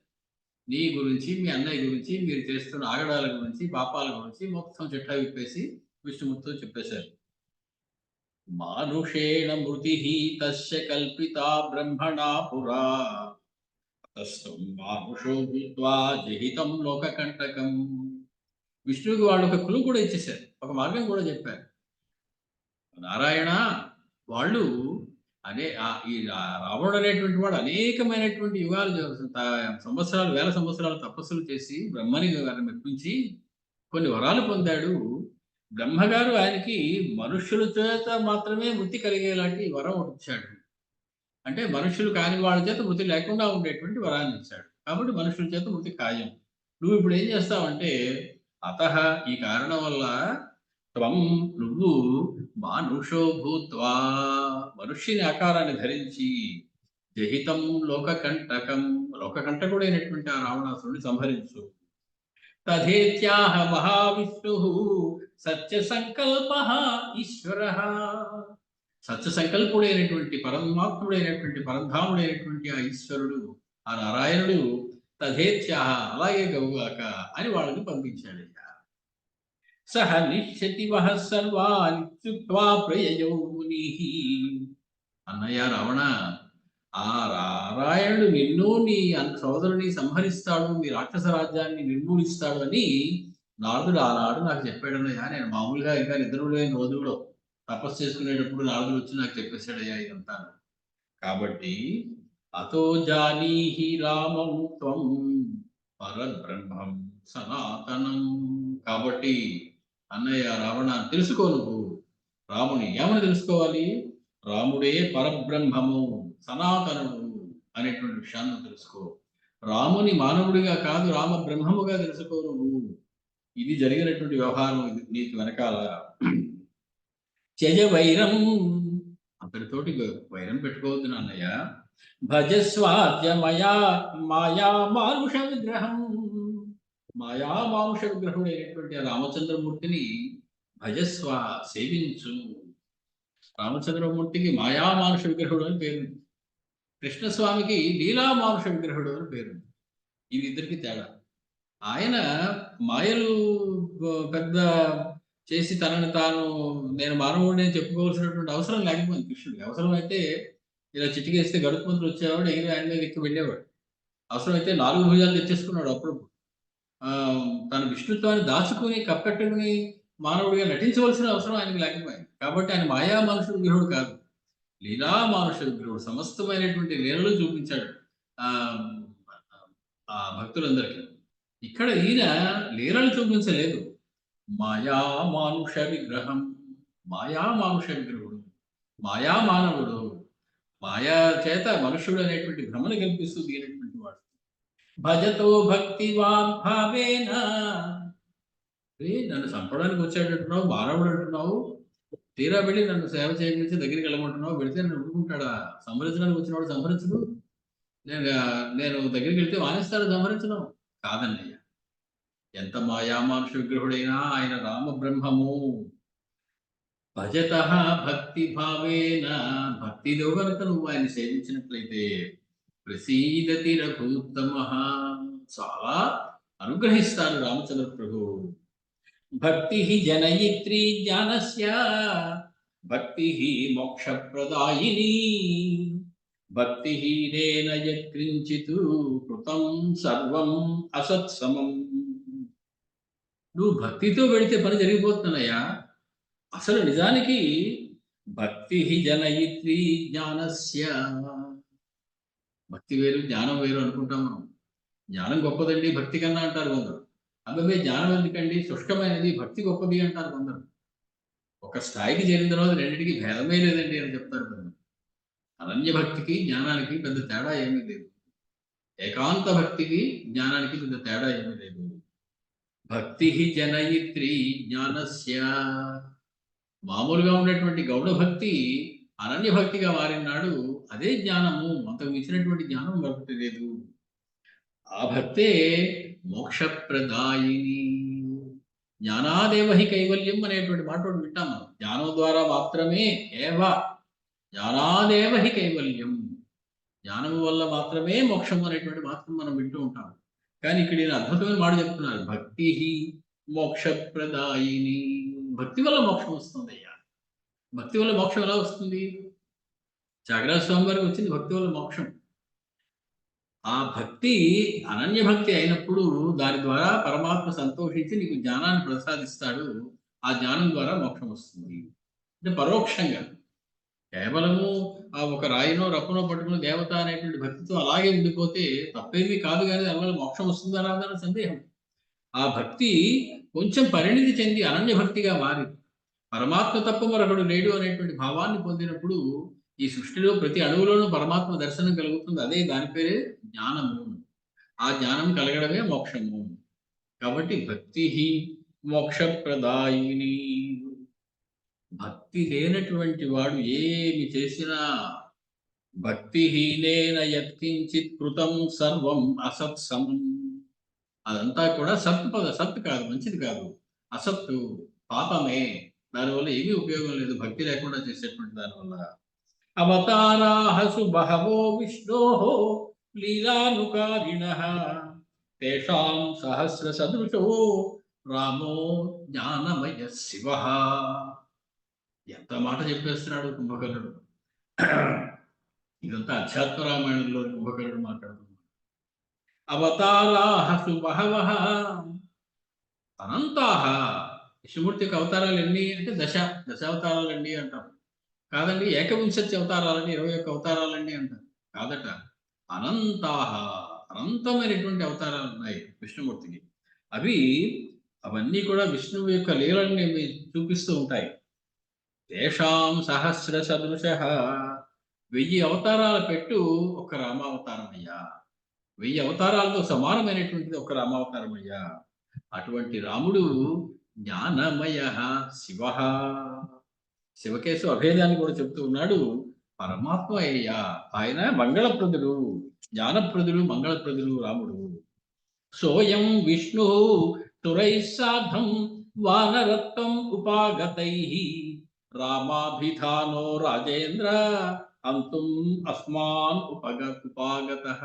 నీ గురించి, మీ అన్నయ్య గురించి, మీరు చేస్తున్న ఆగడాల గురించి, పాపాల గురించి మొత్తం చెట్ల విప్పేసి విష్ణుమూర్తితో చెప్పేశారు. మానుషేణ మృతి తస్య కల్పితా బ్రహ్మణా పురా మానుషో భూత్వా జహితం లోకకంటకం. విష్ణువుకి వాళ్ళు ఒక క్లూ కూడా ఇచ్చేశారు, ఒక మార్గం కూడా చెప్పారు. నారాయణ, వాళ్ళు అదే ఈ రావణుడు అనేటువంటి వాడు అనేకమైనటువంటి యుగాలు సంవత్సరాలు, వేల సంవత్సరాలు తపస్సులు చేసి బ్రహ్మని మెప్పించి కొన్ని వరాలు పొందాడు. బ్రహ్మగారు ఆయనకి మనుష్యుల చేత మాత్రమే మృతి కలిగేలాంటి వరం ఒకటి ఇచ్చాడు. అంటే మనుష్యులు కాని వాళ్ళ చేత మృతి లేకుండా ఉండేటువంటి వరాన్ని ఇచ్చాడు. కాబట్టి మనుషుల చేత మృతి ఖాయం. నువ్వు ఇప్పుడు ఏం చేస్తావంటే, అతః ఈ కారణం వల్ల నువ్వు మానుషో భూత్వా మనుష్యుని ఆకారాన్ని ధరించి జహితం లోకకంటకం లోకకంటకుడైనటువంటి ఆ రావణాసురుడిని సంహరించు. తథేత్యాహ మహావిష్ణు సత్య సంకల్ప ఈశ్వర, సత్య సంకల్పుడైనటువంటి పరమాత్ముడైనటువంటి పరంధాముడైనటువంటి ఆ ఈశ్వరుడు, ఆ నారాయణుడు తథేత్యాహ అలాగే గౌగాక అని వాళ్ళని పంపించాడు. సహ నిశ్చతి వహ సర్వానిత్యుక్త్వా ప్రయయౌ మునిః. అన్నయ్య రావణ, ఆ నారాయణుడు నిన్ను నీ సోదరుని సంహరిస్తాడు, మీ రాక్షస రాజ్యాన్ని నిర్మూలిస్తాడు అని నారదుడు ఆనాడు నాకు చెప్పాడన్నయ్యా. నేను మామూలుగా ఇంకా నిద్రలేని రోజుల్లో తపస్సు చేసుకునేటప్పుడు నారదుడు వచ్చి నాకు చెప్పేశాడయ్యా ఇదంతా. కాబట్టి అతో జానీహి రామం త్వం పరబ్రహ్మం సనాతనం. కాబట్టి అన్నయ్య రావణ, తెలుసుకో, నువ్వు రాముని ఏమని తెలుసుకోవాలి, రాముడే పరబ్రహ్మము సనాతనుడు అనేటువంటి విషయాన్ని తెలుసుకో. రాముని మానవుడిగా కాదు, రామ బ్రహ్మముగా తెలుసుకో నువ్వు. ఇది జరిగినటువంటి వ్యవహారం, ఇది నీకు వెనకాల. త్యజ వైరం, అతడితోటి వైరం పెట్టుకోవద్దు నాన్నయ్య. భజస్వాద్య మాయా మానుష విగ్రహం, మాయా మానుష విగ్రహుడైనటువంటి రామచంద్రమూర్తిని భజస్వ, సేవించు. రామచంద్రమూర్తికి మాయా మానుష విగ్రహుడు అని పేరు, కృష్ణస్వామికి లీలా మానుష విగ్రహుడు అని పేరు. ఇవి ఇద్దరికి తేడా. ఆయన మాయలు పెద్ద చేసి తనని తాను నేను మానవుడిని చెప్పుకోవాల్సినటువంటి అవసరం లేకపోయింది కృష్ణుడికి. అవసరమైతే ఇలా చిటికేస్తే గరుత్మంతుడు వచ్చేవాడు, ఎగిరి ఆయన మీద ఎక్కి వెళ్ళేవాడు. అవసరమైతే 4 భుజాలు తెచ్చేసుకున్నాడు. అప్పుడు తన విష్ణుత్వాన్ని దాచుకుని కప్పెట్టుకుని మానవుడిగా నటించవలసిన అవసరం ఆయనకు లేకపోయింది. కాబట్టి ఆయన మాయా మానుష విగ్రహుడు కాదు, లీలా మానుష విగ్రహుడు. సమస్తమైనటువంటి లీలలు చూపించాడు ఆ భక్తులందరికీ. ఇక్కడ ఈయన లీలలు చూపించలేదు, మాయా మానుష విగ్రహం, మాయా మానుష విగ్రహుడు, మాయా మానవుడు, మాయా చేత మనుష్యుడు అనేటువంటి భ్రమను కల్పిస్తూ దిగినటువంటి వాడు. భజతో భక్తివాన్ భావేన, నన్ను చంపడానికి వచ్చాడంటున్నావు, మానవుడు అంటున్నావు, తీరా వెళ్ళి నన్ను సేవ చేయించి దగ్గరికి వెళ్ళమంటున్నావు, వెళితే నన్ను ఒప్పుకుంటాడా? సంహరించడానికి వచ్చినవాడు సంహరించడు, నేను దగ్గరికి వెళ్తే మానేస్తాడు సంహరించడం కాదన్నయ్య. ఎంత మాయామానుష విగ్రహుడైనా ఆయన రామ బ్రహ్మము. భజత భక్తి భావేన, భక్తిలో కనుక నువ్వు ఆయన సేవించినట్లయితే ప్రసీదతి రఘుత్తమ, చాలా అనుగ్రహిస్తారు రామచంద్ర ప్రభు. భక్తి జనయిత్రీ జ్ఞానస్య భక్తి మోక్షప్రదాయిని భక్తిహీనేన యత్కించిత్ కృతం సర్వం అసత్సమం. నువ్వు భక్తితో వెళితే పని జరిగిపోతున్నాయా. అసలు నిజానికి భక్తి జనయిత్రీ జ్ఞానస్య, భక్తి వేరు జ్ఞానం వేరు అనుకుంటాం మనం. జ్ఞానం గొప్పదండి భక్తి కన్నా అంటారు కొందరు. అబ్బాయి జ్ఞానం ఎందుకండి, శుష్కమైనది, భక్తి గొప్పది అంటారు కొందరు. ఒక స్థాయికి చేరిన తర్వాత రెండింటికి భేదమే లేదండి అని చెప్తారు కొందరు. అనన్య భక్తికి జ్ఞానానికి పెద్ద తేడా ఏమీ లేదు. ఏకాంత భక్తికి జ్ఞానానికి పెద్ద తేడా ఏమీ లేదు. భక్తి జనయిత్రీ జ్ఞానస్య, మామూలుగా ఉండేటువంటి గౌడ భక్తి అనన్య భక్తిగా మారినాడు. అదే జ్ఞానము, అంతకు మించినటువంటి జ్ఞానం మరొకటి లేదు. ఆ భక్తే మోక్షప్రదాయిని. జ్ఞానాదేవహి కైవల్యం అనేటువంటి మాట వింటాం మనం. జ్ఞానం ద్వారా మాత్రమే జ్ఞానాదేవహి కైవల్యం, జ్ఞానం వల్ల మాత్రమే మోక్షం అనేటువంటి మాత్రం మనం వింటూ ఉంటాం. కానీ ఇక్కడ ఈయన అద్భుతమైన మాట చెప్తున్నారు, భక్తి మోక్షప్రదాయిని. భక్తి వల్ల మోక్షం వస్తుంది అయ్యా. భక్తి వల్ల మోక్షం ఎలా వస్తుంది? త్యాగరాజ స్వామి వారికి వచ్చింది భక్తి వల్ల మోక్షం. ఆ భక్తి అనన్య భక్తి అయినప్పుడు దాని ద్వారా పరమాత్మ సంతోషించి నీకు జ్ఞానాన్ని ప్రసాదిస్తాడు. ఆ జ్ఞానం ద్వారా మోక్షం వస్తుంది. అంటే పరోక్షంగా కేవలము ఆ ఒక రాయినో రప్పనో పట్టుకుని దేవత అనేటువంటి భక్తితో అలాగే ఉండిపోతే తప్పేమీ కాదు, కానీ దానివల్ల మోక్షం వస్తుందా రాదన్న సందేహం. ఆ భక్తి కొంచెం పరిణితి చెంది అనన్య భక్తిగా మారి పరమాత్మ తప్ప మరొకడు లేడు అనేటువంటి భావాన్ని పొందినప్పుడు ఈ సృష్టిలో ప్రతి అణువులోనూ పరమాత్మ దర్శనం కలుగుతుంది. అదే దాని పేరే జ్ఞానము. ఆ జ్ఞానం కలగడమే మోక్షము. కాబట్టి భక్తి మోక్షప్రదాయిని. భక్తి లేనటువంటి వాడు ఏమి చేసినా భక్తిహీనేన యత్కించిత్ కృతం సర్వం అసత్సమం. అదంతా కూడా సత్ కాదు, మంచిది కాదు, అసత్తు, పాపమే. దానివల్ల ఏమీ ఉపయోగం లేదు భక్తి లేకుండా చేసేటువంటి దానివల్ల. అవతారాహసు బహవో విష్ణోః లీలానుకారిణః తేషాం సహస్ర సదృశో రామో జ్ఞానమయ శివః. ఎంత మాట చెప్పేస్తున్నాడు కుంభకర్ణుడు. ఇదంతా అధ్యాత్మ రామాయణంలో కుంభకర్ణుడు మాట్లాడుతున్నాడు. అవతారాహసు బహవః అనంతాః. విష్ణుమూర్తి యొక్క అవతారాలు ఎన్ని అంటే దశావతారాలండి అంటాం. కాదండి ఏకవింశతి అవతారాలని, 21 అవతారాలండి అంటారు. కాదట, అనంతాహ, అనంతమైనటువంటి అవతారాలు ఉన్నాయి విష్ణుమూర్తికి. అవన్నీ కూడా విష్ణువు యొక్క లీలల్ని చూపిస్తూ ఉంటాయి. తేషాం సహస్ర సదృశ, 1000 అవతారాలు పెట్టు ఒక రామావతారమయ్యా. 1000 అవతారాలతో సమానమైనటువంటిది ఒక రామావతారమయ్యా. అటువంటి రాముడు జ్ఞానమయ శివ. శివకేశు అభేదాన్ని కూడా చెప్తూ ఉన్నాడు. పరమాత్మ అయ్యా, ఆయన మంగళప్రదుడు, జ్ఞానప్రదుడు, మంగళప్రదుడు రాముడు. సోయం విష్ణు తురై సాధం వానరత్వం ఉపాగతై రామాభిధానో రాజేంద్ర అంతుం అస్మాన్ ఉపాగతః.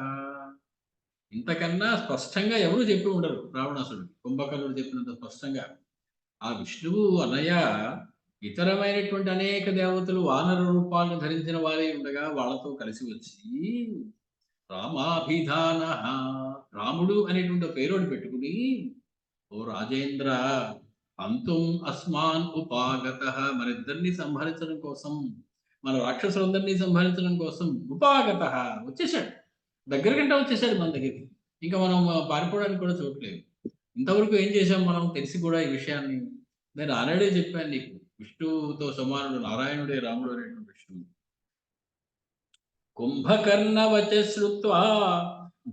ఇంతకన్నా స్పష్టంగా ఎవరు చెప్పి ఉండరు రావణాసుడు. కుంభకర్ణుడు చెప్పినంత స్పష్టంగా ఆ విష్ణువు అన్నయ్య ఇతరమైనటువంటి అనేక దేవతలు వానర రూపాలను ధరించిన వారే ఉండగా వాళ్ళతో కలిసి వచ్చి రామాభిధాన, రాముడు అనేటువంటి పేరుని పెట్టుకుని, ఓ రాజేంద్ర అంతుం అస్మాన్ ఉపాగతః, మనిద్దరిని సంహరించడం కోసం, మన రాక్షసులందరినీ సంహరించడం కోసం ఉపాగతః వచ్చేసాడు. దగ్గరకంటే వచ్చేసాడు మన దగ్గరికి. ఇంకా మనం పారిపోవడానికి కూడా చూడలేదు. ఇంతవరకు ఏం చేశాం మనం తెలిసి కూడా ఈ విషయాన్ని? నేను ఆల్రెడీ చెప్పాను నీకు, విష్ణువుతో సమానుడు నారాయణుడే రాముడు అనేటువంటి విష్ణువు. కుంభకర్ణవచ శ్రుత్వా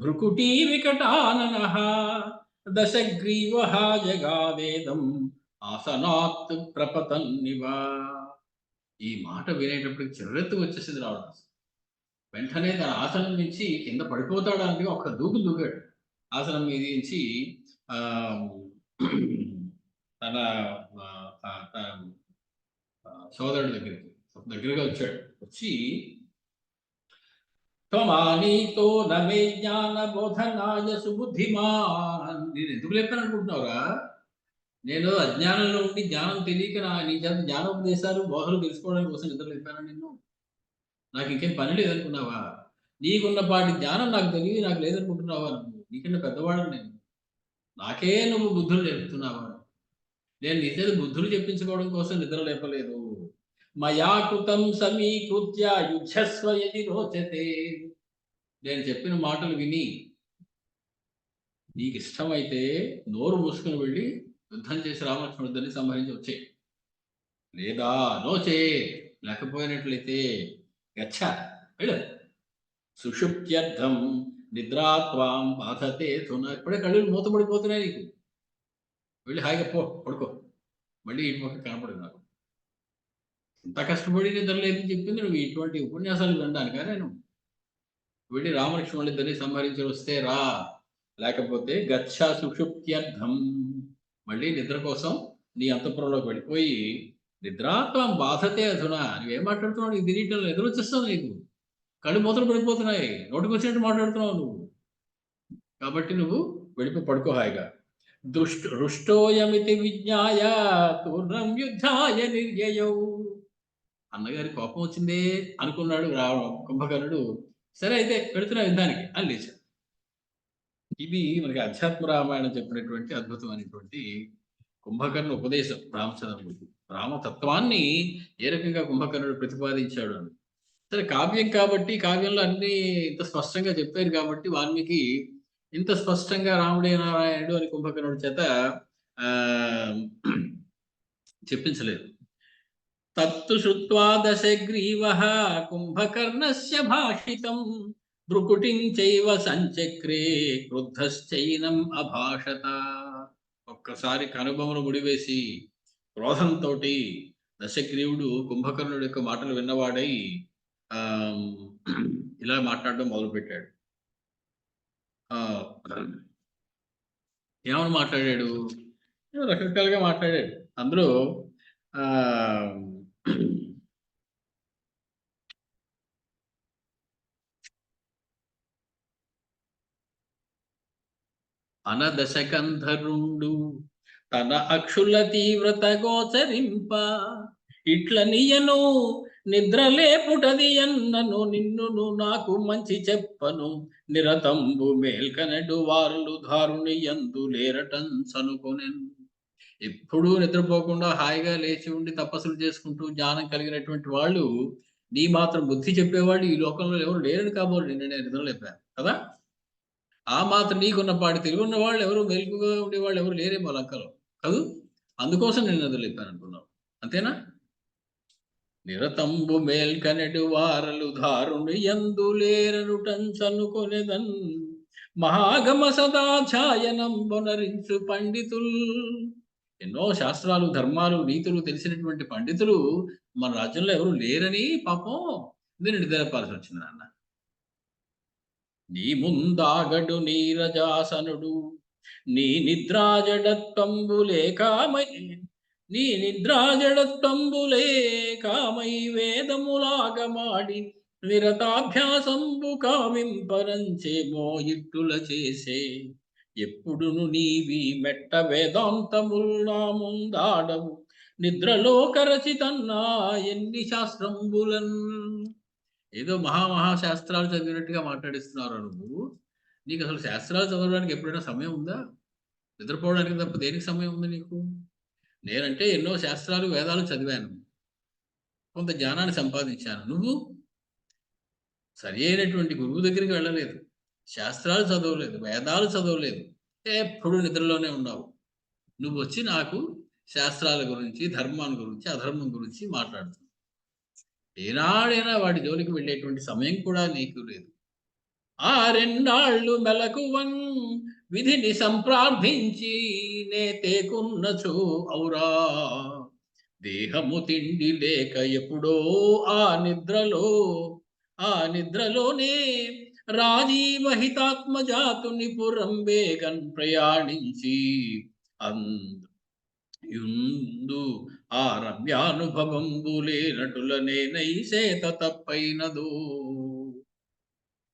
భృకుటీ వికటాననః దశగ్రీవః జగాదేదం ఆసనాత్ ప్రపతన్నివ. ఈ మాట వినేటప్పటికి చిర్రెత్తు వచ్చేసింది రావడం. వెంటనే తన ఆసనం నుంచి కింద పడిపోతాడానికి ఒక దూకాడు. ఆసనం మీద నుంచి తన సోదరుడి దగ్గరగా వచ్చాడు. వచ్చి త్వమానీతో నమే జ్ఞాన బోధనాయ సుబుద్ధిమాన్. నేను ఎందుకు లేపాను అనుకుంటున్నావురా? నేను అజ్ఞానంలో ఉండి జ్ఞానం తెలియక నీ చేత జ్ఞానోపదేశాలు బోధలు తెలుసుకోవడం కోసం నిద్ర లేపాను నిన్ను. నాకు ఇంకేం పని లేదనుకున్నావా? నీకున్నపాటి జ్ఞానం నాకు తెలియదు, నాకు లేదనుకుంటున్నావా? నువ్వు నీకన్నా పెద్దవాడు నేను. నాకే నువ్వు బుద్ధులు చెప్తున్నావా? నేను నీ చేత బుద్ధులు చెప్పించుకోవడం కోసం నిద్ర లేపలేదు. మయా కృతం సమీకృత్య యుద్ధస్వ యది రోచతే. నేను చెప్పిన మాటలు విని నీకు ఇష్టమైతే నోరు మూసుకుని వెళ్ళి యుద్ధం చేసి రామలక్ష్మణుడిని సంహరించి వచ్చే. లేదా నోచే, లేకపోయినట్లయితే గచ్చ వెళ్ళు. సుషుప్త్యర్థం నిద్రాత్వాం బాధతే తున. ఇప్పుడే కళ్ళు మూతపడిపోతున్నాయి నీకు. వెళ్ళి హాయిగా పడుకో. మళ్ళీ ఇటు పక్క కనపడదు నాకు. ఇంత కష్టపడి నిద్ర లేదని చెప్పింది నువ్వు ఇటువంటి ఉపన్యాసాలు వినడానికా? నేను వెళ్ళి రామలక్ష్మణుడిద్దరిని సంహరించి వస్తే రా, లేకపోతే గచ్చ సుషుప్త్యర్థం. మళ్ళీ నిద్ర కోసం నీ అంతఃపురంలోకి వెళ్ళిపోయి నిద్రాత్వం బాధతే అధునా. నువ్వేం మాట్లాడుతున్నావు? నీకు తెలియటం ఎదురు వచ్చేస్తావు. నీకు కళ్ళు మూతలు పడిపోతున్నాయి, నోటికి వచ్చినట్టు మాట్లాడుతున్నావు నువ్వు. కాబట్టి నువ్వు వెళ్ళిపోయి పడుకో హాయిగా. రుష్టోయమితి విజ్ఞాయ తూర్ణం యుద్ధాయ నిర్యయౌ. అన్నగారి కోపం వచ్చిందే అనుకున్నాడు కుంభకర్ణుడు. సరే అయితే పెడుతున్నా యుద్ధానికి అని లేచాడు. ఇది మనకి అధ్యాత్మ రామాయణం చెప్పినటువంటి అద్భుతమైనటువంటి కుంభకర్ణ ఉపదేశం రామచంద్రమూర్తి. రామతత్వాన్ని ఏ రకంగా కుంభకర్ణుడు ప్రతిపాదించాడు అని. సరే, కావ్యం కాబట్టి కావ్యంలో అన్ని ఇంత స్పష్టంగా చెప్పారు కాబట్టి వాల్మీకి ఇంత స్పష్టంగా రాముడే నారాయణుడు అని కుంభకర్ణుడి చేత చెప్పించలేదు. తత్తు శ్రుత్వా దశగ్రీవః కుంభకర్ణస్య భాషితం భృకుటిం చైవ సంచక్రే క్రుద్ధశ్చైనం అభాషత. ఒక్కసారి కనుబొమలు ముడివేసి క్రోధంతో దశగ్రీవుడు కుంభకర్ణుడి యొక్క మాటలు విన్నవాడై ఇలా మాట్లాడడం మొదలుపెట్టాడు. ఏమని మాట్లాడాడు? రకరకాలుగా మాట్లాడాడు. అందులో అనదశకంధరుండు తన అక్షుల తీవ్రత గోచరింప ఇట్ల నియను నిద్రలేపుటది అన్నను నిన్నును నాకు మంచి చెప్పను నిరతంబు మేల్కనడు వారులు ధారుని యందు లేరటం సనుకొనెను. ఎప్పుడూ నిద్రపోకుండా హాయిగా లేచి ఉండి తపస్సులు చేసుకుంటూ జ్ఞానం కలిగినటువంటి వాళ్ళు, నీ మాత్రం బుద్ధి చెప్పేవాళ్ళు ఈ లోకంలో ఎవరు లేరని కాబోలు నిన్న నేను నిద్రలేపాను కదా. ఆ మాత్రం నీకున్నపాటి తెలివి ఉన్న వాళ్ళు ఎవరు, మెలుగుగా ఉండేవాళ్ళు ఎవరు లేరేమో లంకలో కాదు. అందుకోసం నేను నిద్రలేపాను అనుకున్నావు, అంతేనా? నిరతంబు మేల్కనెడు వారలు ధారుని యందు లేరనుటంచనుకొనెదన్ మహాగమ సదాఛాయనం బొనరించు పండితుల్. ఎన్నో శాస్త్రాలు, ధర్మాలు, నీతులు తెలిసినటువంటి పండితులు మన రాజ్యంలో ఎవరు లేరని పాపం దీన్ని నిద్రపాల్సి వచ్చింది నాన్న. నీ ముందాగడు నీరజాసనుడు నీ నిద్రాజడత్వంబులే కామై వేదములాగమాడి నిరతాభ్యాసంబు కావింపరంచేమో ఇట్టుల చేసే ఎప్పుడును నీవి మెట్ట వేదాంతముల్ నా ముందాడవు నిద్రలో కరచితన్నా ఎన్ని శాస్త్రంబులన్. ఏదో మహాశాస్త్రాలు చదివినట్టుగా మాట్లాడిస్తున్నారు నువ్వు. నీకు అసలు శాస్త్రాలు చదవడానికి ఎప్పుడైనా సమయం ఉందా? నిద్రపోవడానికి తప్ప దేనికి సమయం ఉంది నీకు? నేనంటే ఎన్నో శాస్త్రాలు, వేదాలు చదివాను, కొంత జ్ఞానాన్ని సంపాదించాను. నువ్వు సరి అయినటువంటి గురువు దగ్గరికి వెళ్ళలేదు, శాస్త్రాలు చదవలేదు, వేదాలు చదవలేదు, ఎప్పుడు నిద్రలోనే ఉన్నావు. నువ్వు వచ్చి నాకు శాస్త్రాల గురించి, ధర్మాన్ని గురించి, అధర్మం గురించి మాట్లాడుతున్నావు. ఏనాడైనా వాటి జోలికి వెళ్ళేటువంటి సమయం కూడా నీకు లేదు. ఆ రెండాళ్ళు మెలకువన్ విధిని సంప్రార్థించి నే తేకున్నచో ఔరా దేహము తిండి లేక ఎప్పుడో ఆ నిద్రలోనే రాజీవహితాత్మజాతుని పురం వేగన్ ప్రయాణించి యుందు ఆ రమ్యానుభవంబులే నటుల నేనైసేత తప్పైనదో.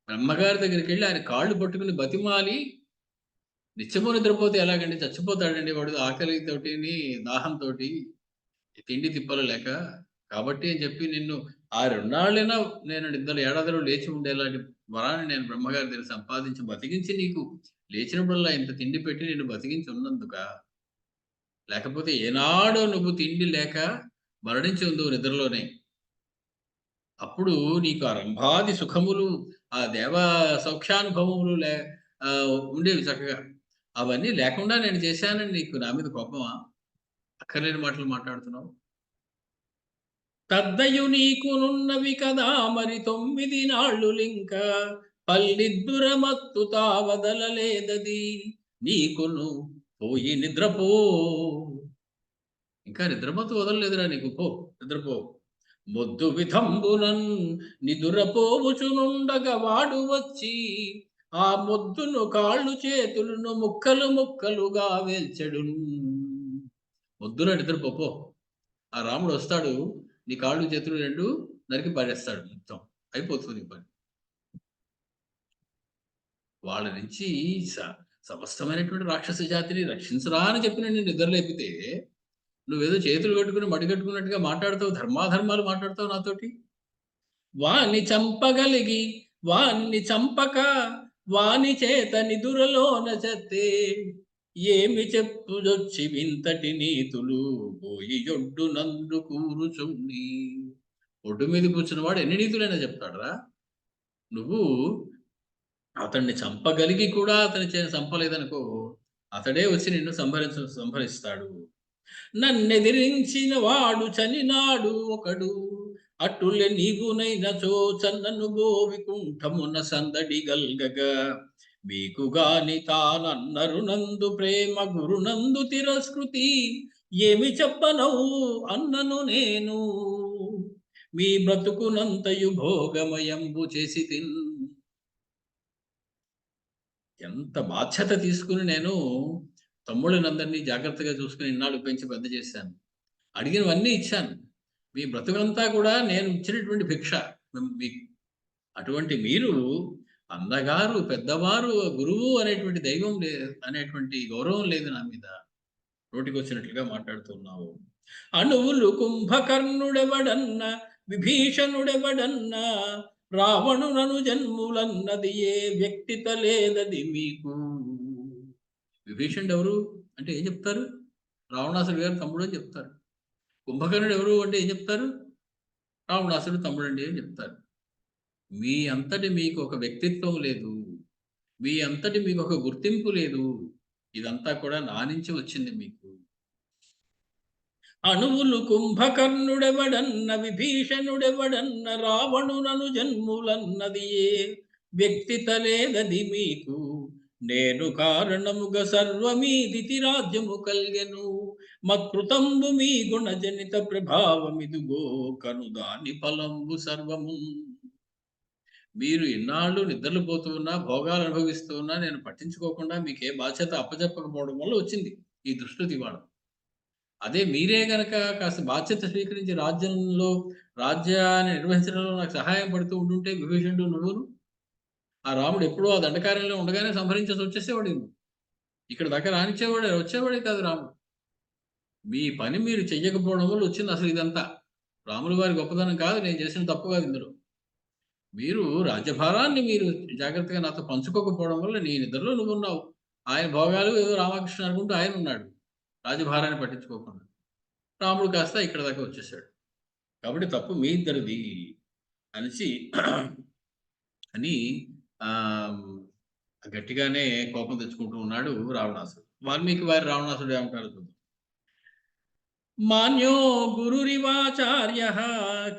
బ్రహ్మగారి దగ్గరికి వెళ్ళి ఆయన కాళ్ళు పట్టుకుని బతిమాలి, నిత్యము నిద్రపోతే ఎలాగండి, చచ్చిపోతాడండి వాడు ఆకలితోటిని దాహంతోటి తిండి తిప్పలు లేక. కాబట్టి అని చెప్పి నిన్ను ఆ 2 నాళ్ళైనా నేను నిద్ర ఏడాదిలో లేచి ఉండేలాంటి వరాన్ని నేను బ్రహ్మగారి దగ్గర సంపాదించి బతికించి నీకు లేచినప్పుడల్లా ఇంత తిండి పెట్టి నిన్ను బతికించి ఉన్నందుకా? లేకపోతే ఏనాడో నువ్వు తిండి లేక మరణించి ఉందువు నిద్రలోనే. అప్పుడు నీకు ఆ రంభాది సుఖములు, ఆ దేవ సౌఖ్యానుభవములు ఉండేవి చక్కగా. అవన్నీ లేకుండా నేను చేశానని నీకు నా మీద కోపమా? అక్కర్లేని మాటలు మాట్లాడుతున్నావు. తద్దయు నీకునున్నవి కదా మరి 9 నాళ్ళులింక, పల్లిద్దురమత్తు తావదలలేదది నీకును, పోయి నిద్రపో. ఇంకా నిద్రమత్తు వదలలేదురా నీకు, పో నిద్రపో. మొద్దు విధంబునన్ నిదురపోవుచునుండగా వాడు వచ్చి, ఆ మొద్దును కాళ్ళు చేతులను ముక్కలు ముక్కలుగా వేల్చెడున్. మొద్దున నిద్రపో పో. ఆ రాముడు వస్తాడు, నీ కాళ్ళు చేతులు 2 నరికి పడేస్తాడు మొత్తం. అయిపోతుంది నీ పని. వాళ్ళ నుంచి సమస్తమైనటువంటి రాక్షస జాతిని రక్షించరా అని చెప్పి నేను నిద్రలేపితే, నువ్వేదో చేతులు కట్టుకుని మడి కట్టుకున్నట్టుగా మాట్లాడతావు, ధర్మాధర్మాలు మాట్లాడతావు నాతోటి. వాని చంపగలిగి వాని చంపక, వాని చేత నిదురలోన చత్తే, ఏమి చెప్పుదొచ్చి వింతటి నీతులు, పోయి ఒడ్డు నందు కూరుచుండి. ఒడ్డు మీద కూర్చున్నవాడు ఎన్ని నీతులైనా చెప్తాడురా. నువ్వు అతన్ని చంపగలిగి కూడా అతని చంపలేదనుకో, అతడే వచ్చి నిన్ను సంహరిస్తాడు. నన్నెదిరించిన వాడు చనినాడు ఒకడు, అట్టులే నీవునైనచో చన్నను గోవికుంఠమున సందడి గల్గగా, మీకు గాని తానన్నరు నందు ప్రేమ గురునందు తిరస్కృతి, ఏమి చెప్పనవు అన్నను నేను, మీ బ్రతుకునంతయు భోగమయంబు చేసి తిన్. ఎంత బాధ్యత తీసుకుని నేను తమ్ముళ్ళనందరినీ జాగ్రత్తగా చూసుకుని ఇన్నాళ్ళు పెంచి పెద్ద చేశాను. అడిగినవన్నీ ఇచ్చాను. మీ బ్రతుకంతా కూడా నేను ఇచ్చినటువంటి భిక్ష మీకు. అటువంటి మీరు అన్నగారు, పెద్దవారు, గురువు అనేటువంటి దైవం అనేటువంటి గౌరవం లేదు నా మీద. నోటికొచ్చినట్లుగా మాట్లాడుతున్నావు. అణువులు కుంభకర్ణుడెవడన్న, విభీషణుడెవడన్న, రావణునను జన్ములన్నది ఏ వ్యక్తిత లేదది మీకు. విభీషణుడు ఎవరు అంటే ఏం చెప్తారు? రావణాసుడు గారు తమ్ముడు అని చెప్తారు. కుంభకర్ణుడు ఎవరు అంటే ఏం చెప్తారు? రావణాసుడు తమ్ముడు అండి అని చెప్తారు. మీ అంతటి మీకు ఒక వ్యక్తిత్వం లేదు, మీ అంతటి మీకు ఒక గుర్తింపు లేదు. ఇదంతా కూడా నా నుంచి వచ్చింది మీకు. అణువులు కుంభకర్ణుడెవడన్న, విభీషణుడెవడన్న, రావణునను జన్ములన్నది ఏ వ్యక్తిత లేదది మీకు. నేను కారణముగా సర్వమీదితి రాజ్యము కల్గెను, మత్కృతంబు మీ గుణజనిత ప్రభావమిదుగో, కనుదాని ఫలంబు సర్వము. మీరు ఇన్నాళ్ళు నిద్రలు పోతూ ఉన్నా, భోగాలు అనుభవిస్తూ ఉన్నా, నేను పట్టించుకోకుండా మీకే బాధ్యత అప్పచెప్పకపోవడం వల్ల వచ్చింది ఈ దుస్థితి ఇవాళ. అదే మీరే గనక కాస్త బాధ్యత స్వీకరించి రాజ్యాన్ని నిర్వహించడంలో నాకు సహాయం పడుతూ ఉంటుంటే, విభీషణుడు నువ్వును, ఆ రాముడు ఎప్పుడో ఆ దండకార్యంలో ఉండగానే సంహరించేసి వచ్చేసేవాడు. ఇక్కడ దాకా వచ్చేవాడే కాదు రాముడు. మీ పని మీరు చెయ్యకపోవడం వల్ల వచ్చింది అసలు ఇదంతా. రాముల వారి గొప్పతనం కాదు, నేను చేసిన తప్పు కాదు ఇందులో. మీరు రాజ్యభారాన్ని మీరు జాగ్రత్తగా నాతో పంచుకోకపోవడం వల్ల నీ నిద్రలో నువ్వున్నావు. ఆయన భోగాలు ఏదో రామకృష్ణ అనుకుంటూ ఆయన ఉన్నాడు, రాజభారాన్ని పట్టించుకోకుండా. రాముడు కాస్త ఇక్కడ దాకా వచ్చేసాడు. కాబట్టి తప్పు మీ ఇద్దరిది అనేసి అని గట్టిగానే కోపం తెచ్చుకుంటూ ఉన్నాడు రావణాసుడు. వాల్మీకి వారి రావణాసుడు ఏమంటారు చూద్దాం. మాన్యో గురురివాచార్య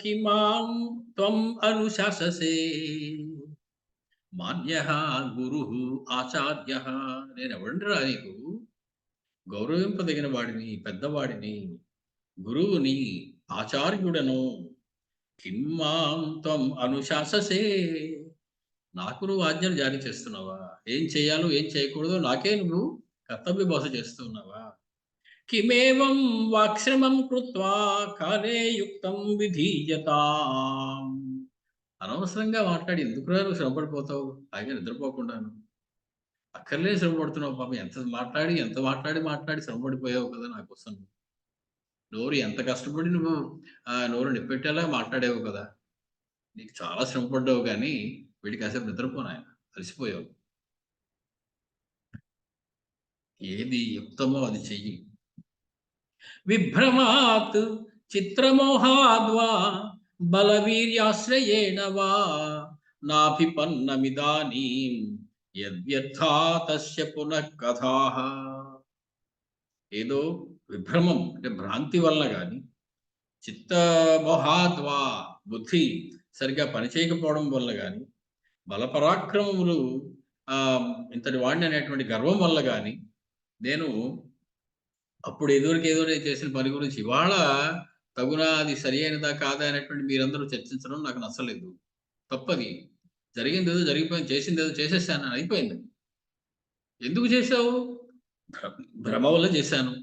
కిమాం త్వం అనుశాససే, మాన్య గురు ఆచార్య. నేను ఎవరిరా నీకు? గౌరవింపదగిన వాడిని, పెద్దవాడిని, గురువుని, ఆచార్యుడను. కిమ్మాం త్వం అనుశాససే, నాకు నువ్వు ఆజ్ఞలు జారీ చేస్తున్నావా? ఏం చేయాలో ఏం చేయకూడదో నాకే నువ్వు కర్తవ్య భాష చేస్తున్నావా? కిమేవం వాక్శ్రమం కృత్వా కాలే యుక్తం విధీయతాం. అనవసరంగా మాట్లాడి ఎందుకురా నువ్వు శ్రమ పడిపోతావు? హాయిగా నిద్రపోకుండాను. అక్కర్లేని శ్రమ పడుతున్నావు పాపం. ఎంత మాట్లాడి శ్రమ పడిపోయావు కదా నా కోసం. నోరు ఎంత కష్టపడి నువ్వు నోరు నిప్పెట్టేలా మాట్లాడావు కదా! నీకు చాలా శ్రమ పడ్డావు గానీ, వెళ్ళి కాసేపు నిద్రపో నాయన. అలసిపోయావు. ఏది యుక్తమో అది చెయ్యి. విభ్రమాత్ చిత్రమోహాద్వా బలవీర్యాశ్రయేణ వా నాభిపన్నమిదానీం యద్వ్యర్థా తస్య పునః కథాః. ఏదో విభ్రమం అంటే భ్రాంతి వల్ల గాని, చిత్తమోహాద్వా బుద్ధి సరిగ్గా పనిచేయకపోవడం వల్ల గాని, బలపరాక్రమములు ఇంతటి వాడిని అనేటువంటి గర్వం వల్ల గాని, నేను అప్పుడు ఏదో నేను చేసిన పని గురించి ఇవాళ తగునా అది సరి అయినదా కాదా అనేటువంటి మీరందరూ చర్చించడం నాకు నచ్చలేదు. తప్పది. జరిగిందేదో జరిగిపోయింది. చేసిందేదో చేసేసాను. అయిపోయింది. ఎందుకు చేశావు? భ్రమ వల్ల చేశాను.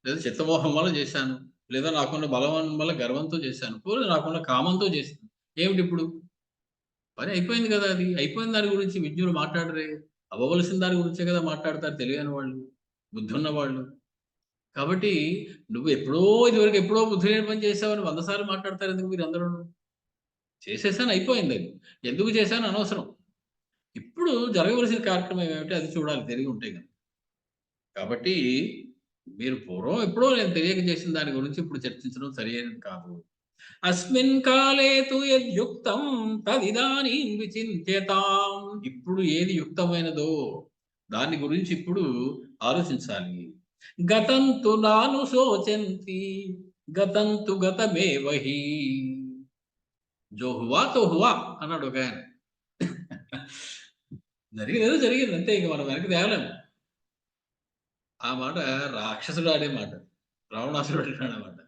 లేదా చిత్తమోహం వల్ల చేశాను. లేదా నాకున్న బలం వల్ల గర్వంతో చేశాను. పోనీ నాకున్న కామంతో చేశాను. ఏమిటిప్పుడు? పని అయిపోయింది కదా అది. అయిపోయిన దాని గురించి విజ్ఞులు మాట్లాడరే. అవ్వవలసిన దాని గురించే కదా మాట్లాడతారు తెలియని వాళ్ళు, బుద్ధున్న వాళ్ళు. కాబట్టి నువ్వు ఇదివరకు ఎప్పుడో బుద్ధి లేని పని చేశావని 100 సార్లు మాట్లాడతారు ఎందుకు మీరందరూను? చేసేసాను అయిపోయిందది. ఎందుకు చేశాను అనవసరం. ఇప్పుడు జరగవలసిన కార్యక్రమం ఏమిటి అది చూడాలి తెలివి ఉంటే గనక. కాబట్టి మీరు పూర్వం ఎప్పుడో నేను తెలియక చేసిన దాని గురించి ఇప్పుడు చర్చించడం సరియైనది కాదు. అస్మిన్ కాలే తు యద్యుక్తం తదిదానీం విచింత్యతాం. ఇప్పుడు ఏది యుక్తమైనదో దాని గురించి ఇప్పుడు ఆలోచించాలి. గతంతు నాను శోచంతి గతంతు గతమేవ హి. జో హువా తో హువా అన్నాడు ఒక ఆయన. జరిగినదో జరిగింది అంతే. ఇక మనం వెనక్కి తేవలేము. ఆ మాట రాక్షసుడు ఆడే మాట. రావణాసురుడు అంటాడు మాట.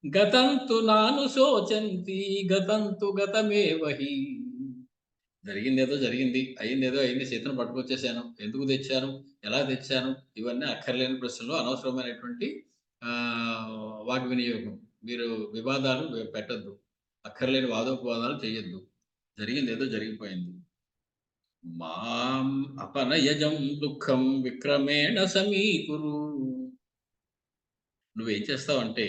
గతంతు నాను శోచంతి గతంతు గతమేవ హి. జరిగిందేదో జరిగింది. అయిందేదో అయింది. సీతను పట్టుకొచ్చేసాను. ఎందుకు తెచ్చాను? ఎలా తెచ్చాను? ఇవన్నీ అక్కర్లేని ప్రశ్నలు, అనవసరమైనటువంటి వాగ్వినియోగం. మీరు వివాదాలు పెట్టొద్దు. అక్కర్లేని వాదోపవాదాలు చేయొద్దు. జరిగిందేదో జరిగిపోయింది. మాం అపనయజం దుఃఖం విక్రమేణ సమీకురు. నువ్వేం చేస్తావంటే,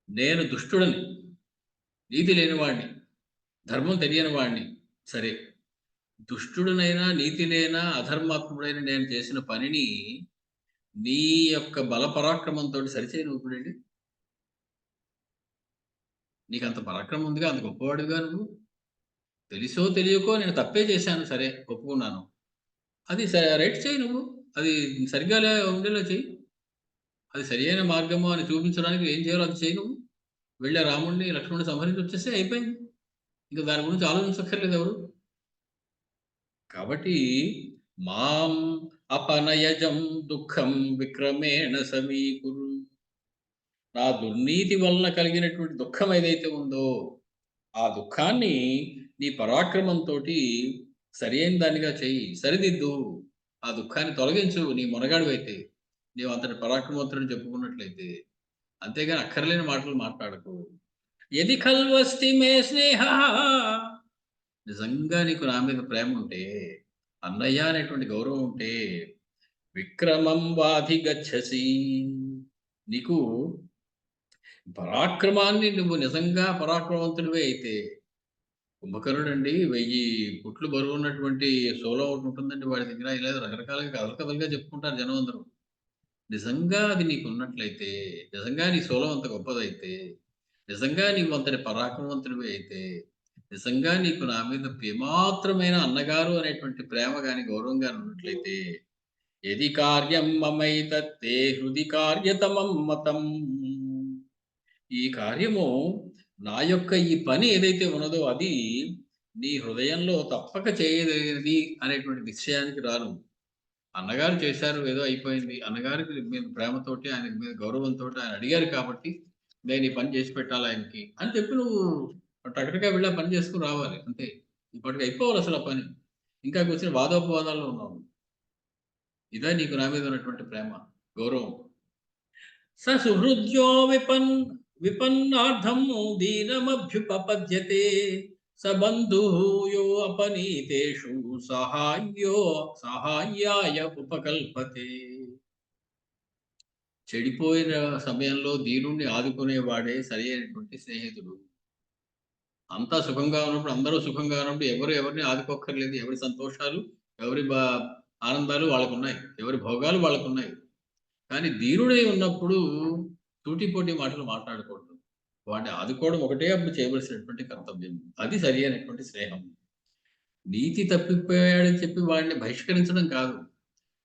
నేను దుష్టుడని, నీతి లేనివాడిని, ధర్మం తెలియని వాడిని. సరే, దుష్టుడనైనా నీతి లేనా అధర్మాత్ముడైన నేను చేసిన పనిని నీ యొక్క బలపరాక్రమంతో సరిచేయి నువ్వు ఇప్పుడేంటి? నీకంత పరాక్రమం ఉందిగా, అంత గొప్పవాడిగా నువ్వు. తెలిసో తెలియకో నేను తప్పే చేశాను, సరే ఒప్పుకున్నాను. అది రైట్ చేయి నువ్వు. అది సరిగ్గా ఉండేలా చెయ్యి. అది సరియైన మార్గము అని చూపించడానికి ఏం చేయాలో అది చేయి నువ్వు. వెళ్ళి రాముడిని లక్ష్మణుడిని సంహరించి వచ్చేస్తే అయిపోయింది. ఇంకా దాని గురించి ఆలోచించక్కర్లేదు ఎవరు. కాబట్టి మాం అపనయజం దుఃఖం విక్రమేణ సమీకురు. నా దుర్నీతి వలన కలిగినటువంటి దుఃఖం ఏదైతే ఉందో ఆ దుఃఖాన్ని నీ పరాక్రమంతో సరి అయిన దానిగా చెయ్యి, సరిదిద్దు. ఆ దుఃఖాన్ని తొలగించు నీ మొనగాడివైతే, నీవు అంతటి పరాక్రమవంతుడని చెప్పుకున్నట్లయితే. అంతేగాని అక్కర్లేని మాటలు మాట్లాడకు. యది ఖల్వస్తి మే స్నేహ. నిజంగా నీకు నా మీద ప్రేమ ఉంటే, అన్నయ్య అనేటువంటి గౌరవం ఉంటే, విక్రమం వాధిగచ్చసి. నీకు పరాక్రమాన్ని నువ్వు నిజంగా పరాక్రమవంతుడివే అయితే, కుంభకర్ణుడండి 1000 పుట్లు బరువు ఉన్నటువంటి సోలో ఒకటి ఉంటుందండి వాడి దగ్గర. ఇలా రకరకాలుగా కథలుగా చెప్పుకుంటారు జనం అందరూ. నిజంగా అది నీకున్నట్లయితే, నిజంగా నీ సోలం అంత గొప్పదైతే, నిజంగా నీవు అంతటి పరాక్రమవంతుడివి అయితే, నిజంగా నీకు నా మీద ఏమాత్రమైన అన్నగారు అనేటువంటి ప్రేమ గాని, గౌరవం గాని ఉన్నట్లయితే, యది కార్యం మమైతత్తే హృది కార్యతమం మతం. ఈ కార్యము నా యొక్క ఈ పని ఏదైతే ఉన్నదో అది నీ హృదయంలో తప్పక చేయదగినది అనేటువంటి నిశ్చయానికి రాను. అన్నగారు చేశారు, ఏదో అయిపోయింది. అన్నగారికి మీద ప్రేమతోటి, ఆయన మీద గౌరవంతో ఆయన అడిగారు కాబట్టి నేను ఈ పని చేసి పెట్టాలి ఆయనకి అని చెప్పి నువ్వు టకటకా వెళ్ళి ఆ పని చేసుకుని రావాలి అంతే. ఇప్పటికి అయిపోవాలి అసలు ఆ పని. ఇంకా కూర్చొని వాదోపవాదాల్లో ఉన్నావు. ఇదే నీకు నా మీద ఉన్నటువంటి ప్రేమ, గౌరవం. సుహృద్యో విపన్నార్థం దీనమభ్యుపపద్యతే సబంధుః యో అపనీతేషు సహాయాయ ఉపకల్పతే. చెడిపోయిన సమయంలో దీనుణ్ణి ఆదుకునేవాడే సరి అయినటువంటి స్నేహితుడు. అంతా సుఖంగా ఉన్నప్పుడు, అందరూ సుఖంగా ఉన్నప్పుడు ఎవరు ఎవరిని ఆదుకోక్కర్లేదు. ఎవరి సంతోషాలు, ఎవరి ఆనందాలు వాళ్ళకున్నాయి. ఎవరి భోగాలు వాళ్ళకున్నాయి. కానీ దీనుడై ఉన్నప్పుడు సూటిపోటి మాటలు మాట్లాడకూడదు. వాడిని ఆదుకోవడం ఒకటే అప్పుడు చేయవలసినటువంటి కర్తవ్యం. అది సరి అయినటువంటి స్నేహం. నీతి తప్పిపోయాడని చెప్పి వాడిని బహిష్కరించడం కాదు.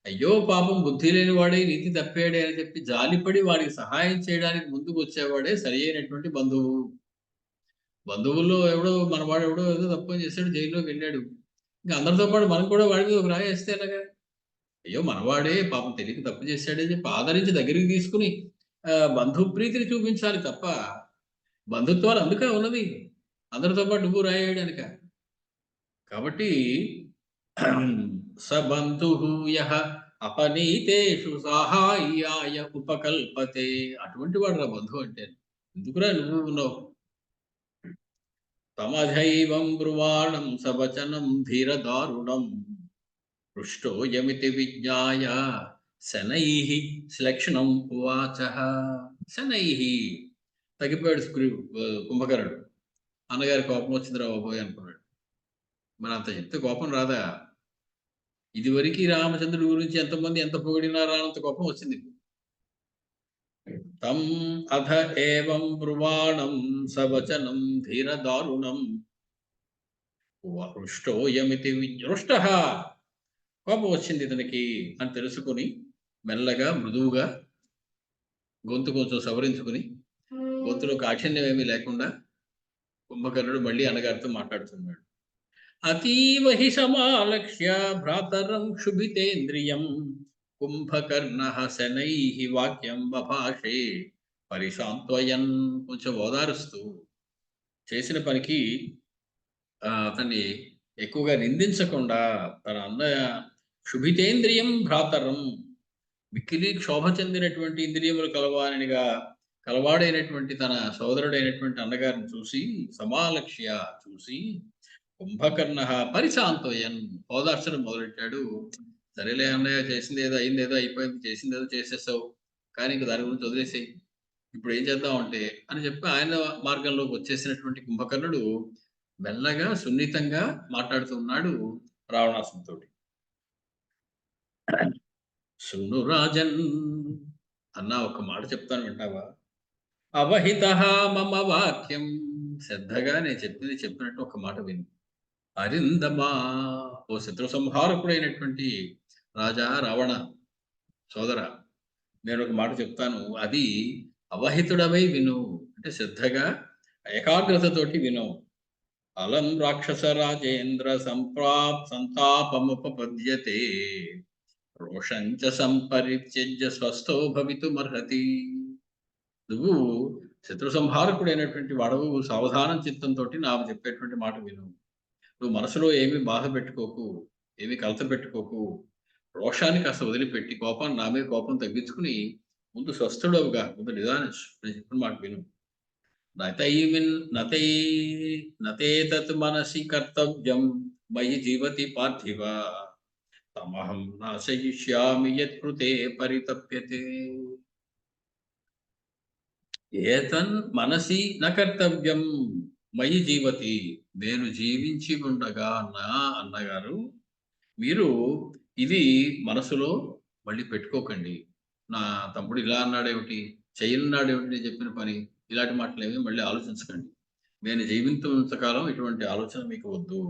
అయ్యో పాపం బుద్ధి లేని వాడే నీతి తప్పాడే అని చెప్పి జాలిపడి వాడికి సహాయం చేయడానికి ముందుకు వచ్చేవాడే సరి అయినటువంటి బంధువు. బంధువుల్లో ఎవడో మనవాడు ఎవడో ఏదో తప్పు చేశాడు, జైల్లోకి వెళ్ళాడు. ఇంకా అందరితో పాటు మనం కూడా వాడి మీద ఒక రాయి వేస్తే ఎలాగా? అయ్యో మనవాడే పాపం తెలియక తప్పు చేశాడని చెప్పి ఆదరించి దగ్గరికి తీసుకుని బంధు ప్రీతిని చూపించాలి తప్ప, బంధుత్వాలు అందుకే ఉన్నది. అందరితో పాటు నువ్వు రాయడానిక. కాబట్టి సబంధుః యః అపనీతేషు సహాయాయ ఉపకల్పతే. అటువంటి వాడు రా బంధువు అంటే. ఎందుకురా నువ్వు ఉన్నావు? తమధైవం బ్రువాణం సవచనం ధీరదారుణం పృష్టోయమితి విజ్ఞాయ శనైః శ్లక్షణం ఉవాచ. శనైః తగ్గిపోయాడు కుంభకర్ణుడు. అన్నగారి కోపం వచ్చిందిరా బాబోయ్ అనుకున్నాడు. మరి అంత చెప్తే కోపం రాదా? ఇదివరకు రామచంద్రుడి గురించి ఎంతమంది ఎంత పొగిడినా రానంత కోపం వచ్చింది. తం అధ ఏవం బ్రువాణం సవచనం ధీరదారుణం హృష్టోయమితి విజృష్ట. కోపం వచ్చింది ఇతనికి అని తెలుసుకుని మెల్లగా మృదువుగా గొంతు కొంచెం సవరించుకుని, గొంతులో కాఠిన్యం ఏమీ లేకుండా కుంభకర్ణుడు మళ్ళీ అన్నగారితో మాట్లాడుతున్నాడు. అతీవ హి సమాలక్ష్య భ్రాతరం క్షుభితేంద్రియం కుంభకర్ణః శనైః వాక్యం బభాషే పరిశాంత్వయన్. కొంచెం ఓదారుస్తూ చేసిన పనికి అతన్ని ఎక్కువగా నిందించకుండా తన అన్నయ్య క్షుభితేంద్రియం భ్రాతరం, మిక్కిలి క్షోభ చెందినటువంటి ఇంద్రియములు కలవాడైనటువంటి తన సోదరుడైనటువంటి అన్నగారిని చూసి, సమాలక్ష్య చూసి, కుంభకర్ణః పరిశాంతోయన్ ఓదార్చడం మొదలెట్టాడు. సరేలే అన్నయ్య, చేసింది ఏదో అయింది, ఏదో అయిపోయింది, చేసింది ఏదో చేసేసావు, కానీ ఇంక దాని గురించి వదిలేసేయి, ఇప్పుడు ఏం చేద్దాం అంటే అని చెప్పి ఆయన మార్గంలోకి వచ్చేసినటువంటి కుంభకర్ణుడు మెల్లగా సున్నితంగా మాట్లాడుతున్నాడు రావణాసురుడితో. శృణు రాజన్ అన్న, ఒక మాట చెప్తాను వింటావా? అవహితః మమ వాక్యం, శ్రద్ధగా నేను చెప్పింది చెప్పినట్టు ఒక మాట విను. అరిందమా, ఓ శత్రు సంహారకుడైనటువంటి రాజా రావణ సోదర, నేను ఒక మాట చెప్తాను, అది అవహితుడవై విను, అంటే శ్రద్ధగా ఏకాగ్రతతోటి విను. అలం రాక్షస రాజేంద్ర సంతాపముపపద్యతే రోషంచ సంపరిత్యజ్య స్వస్థో భవితుమర్హతి. నువ్వు శత్రు సంహారకుడైనటువంటి వాడవు, సావధానం చిత్తంతో నాకు చెప్పేటువంటి మాట విను. నువ్వు మనసులో ఏమి బాధ పెట్టుకోకు, ఏమి కలత పెట్టుకోకు, రోషాన్ని కాస్త వదిలిపెట్టి కోపాన్ని, నా మీద కోపం తగ్గించుకుని ముందు స్వస్థుడవుగా, ముందు నిదానించు, నేను చెప్పిన మాట విను. నతేతత్ మనసి కర్తవ్యం మయి జీవతి పార్థివ తమహం నాశయిష్యామి యత్కృతే పరితప్యతే. ఏతన్ మనసి న కర్తవ్యం మయి జీవతి, నేను జీవించి ఉండగా నా అన్నగారు మీరు ఇది మనసులో మళ్ళీ పెట్టుకోకండి. నా తమ్ముడు ఇలా అన్నాడేమిటి, చెయ్యన్నాడేమిటి, నేను చెప్పిన పని, ఇలాంటి మాటలు ఏమి మళ్ళీ ఆలోచించకండి. నేను జీవించినంతకాలం ఇటువంటి ఆలోచన మీకు వద్దు.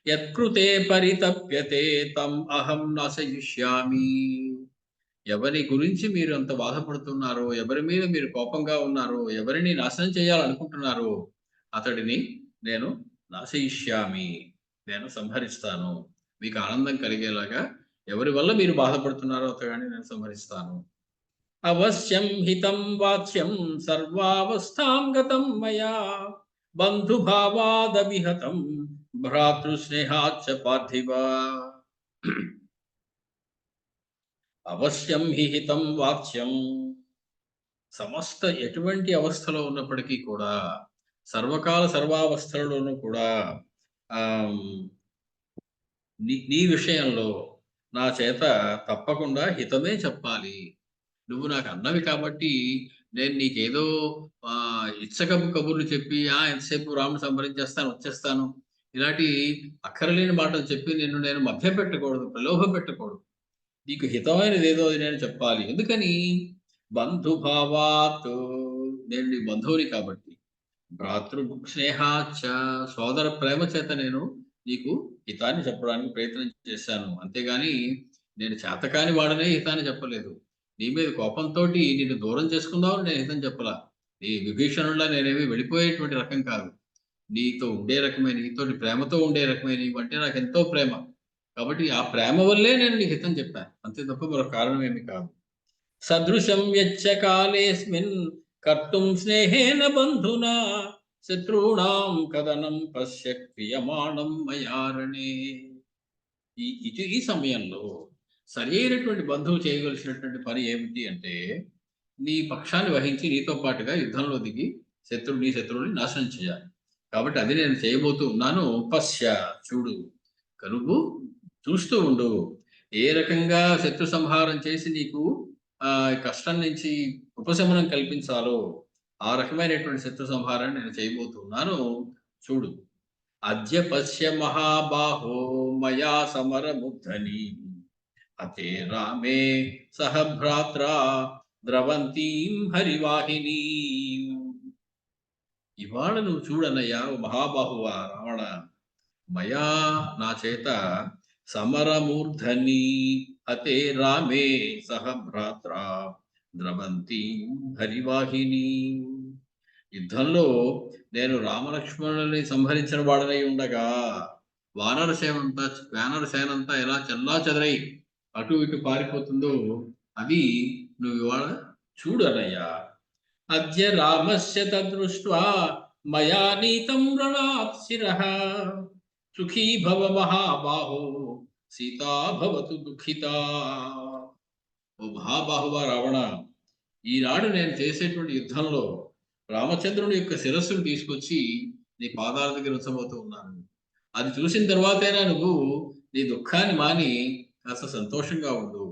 యత్కృతే పరితప్యతే తం అహం నాశయిష్యామి. ఎవరి గురించి మీరు అంత బాధపడుతున్నారో, ఎవరి మీద మీరు కోపంగా ఉన్నారో, ఎవరిని నాశనం చేయాలనుకుంటున్నారో అతడిని నేను నాశయిష్యామి, నేను సంహరిస్తాను. మీకు ఆనందం కలిగేలాగా ఎవరి వల్ల మీరు బాధపడుతున్నారో అతగాని నేను సంహరిస్తాను. అవశ్యం హితం వాచ్యం సర్వావస్థాం గతం మయా బంధుభావాదవిహతం భ్రాతృస్నేహాచ్చ పార్థివ. అవశ్యం హి హితం వాచ్యం, సమస్త ఎటువంటి అవస్థలో ఉన్నప్పటికీ కూడా సర్వకాల సర్వావస్థలలోనూ కూడా ఆమ్, నీ విషయంలో నా చేత తప్పకుండా హితమే చెప్పాలి. నువ్వు నాకు అన్నవి కాబట్టి నేను నీకేదో ఇచ్చకపు కబుర్లు చెప్పి ఎంతసేపు రాముడు సంహరించేస్తాను వచ్చేస్తాను ఇలాంటి అక్కరలేని మాటలు చెప్పి నేను మభ్య పెట్టకూడదు, ప్రలోభ పెట్టకూడదు. నీకు హితమైనది ఏదో అది నేను చెప్పాలి. ఎందుకని? బంధుభావాత్, నేను నీ బంధువుని కాబట్టి. భ్రాతృ స్నేహాచ, సోదర ప్రేమ చేత నేను నీకు హితాన్ని చెప్పడానికి ప్రయత్నం చేశాను. అంతేగాని నేను చేతకాని వాడనే హితాన్ని చెప్పలేదు. నీ మీద కోపంతో నిన్ను దూరం చేసుకుందామని నేను హితం చెప్పలా. నీ విభీషణుల్లా నేనేమి వెళ్ళిపోయేటువంటి రకం కాదు. నీతో ఉండే రకమే, నీతోటి ప్రేమతో ఉండే రకమే. నీవంటే నాకు ఎంతో ప్రేమ. కాబట్టి ఆ ప్రేమ వల్లే నేను నీకు హితం చెప్పాను. అంతే తప్ప మరొక కారణం ఏమి కాదు. సదృశం యచ్చ కాలేస్మిన్ కర్తుం స్నేహేన బంధునా శత్రూణాం కదనం పశ్య క్రియమాణం మయారణే. ఈ సమయంలో సరైనటువంటి బంధువు చేయవలసినటువంటి పని ఏమిటి అంటే, నీ పక్షాన్ని వహించి నీతో పాటుగా యుద్ధంలో దిగి నీ శత్రువుని నాశనం చేయాలి. కాబట్టి అది నేను చేయబోతూ ఉన్నాను. పశ్య, చూడు, కనుగు, చూస్తూ ఉండు. ఏ రకంగా శత్రు సంహారం చేసి నీకు కష్టం నుంచి ఉపశమనం కల్పించాలో ఆ రకమైనటువంటి శత్రు సంహారాన్ని నేను చేయబోతున్నాను, చూడు. అద్య పశ్య మహాబాహో మయా సమరముగ్ధని అతే రామే సహ భ్రాత్రా ద్రవంతీం హరివాహిని. ఇవాళ నువ్వు చూడనయ్యా మహాబాహువా రావణ, మయా నా చేత సమరమూర్ధని అతే రామే సహ భ్రాత్రా ద్రవంతి హరివాహిని. యుద్ధంలో నేను రామలక్ష్మణుల్ని సంహరించిన వాడనై ఉండగా వానర సేనంతా ఎలా చెల్లా చెదరై అటు ఇటు పారిపోతుందో అది నువ్వు ఇవాళ చూడు అన్నయ్యా. అద్య రామస్య తదృష్ట్వా మయా నీతం రణాత్ శిరః సుఖీ భవ మహాబాహో సీతా భవతు దుఃఖితా. ఓ మహాబాహువా రావణ, ఈనాడు నేను చేసేటువంటి యుద్ధంలో రామచంద్రుని యొక్క శిరస్సును తీసుకొచ్చి నీ పాదాల దగ్గర ఉంచబోతూ ఉన్నాను. అది చూసిన తర్వాతైనా నువ్వు నీ దుఃఖాన్ని మాని కాస్త సంతోషంగా ఉండు.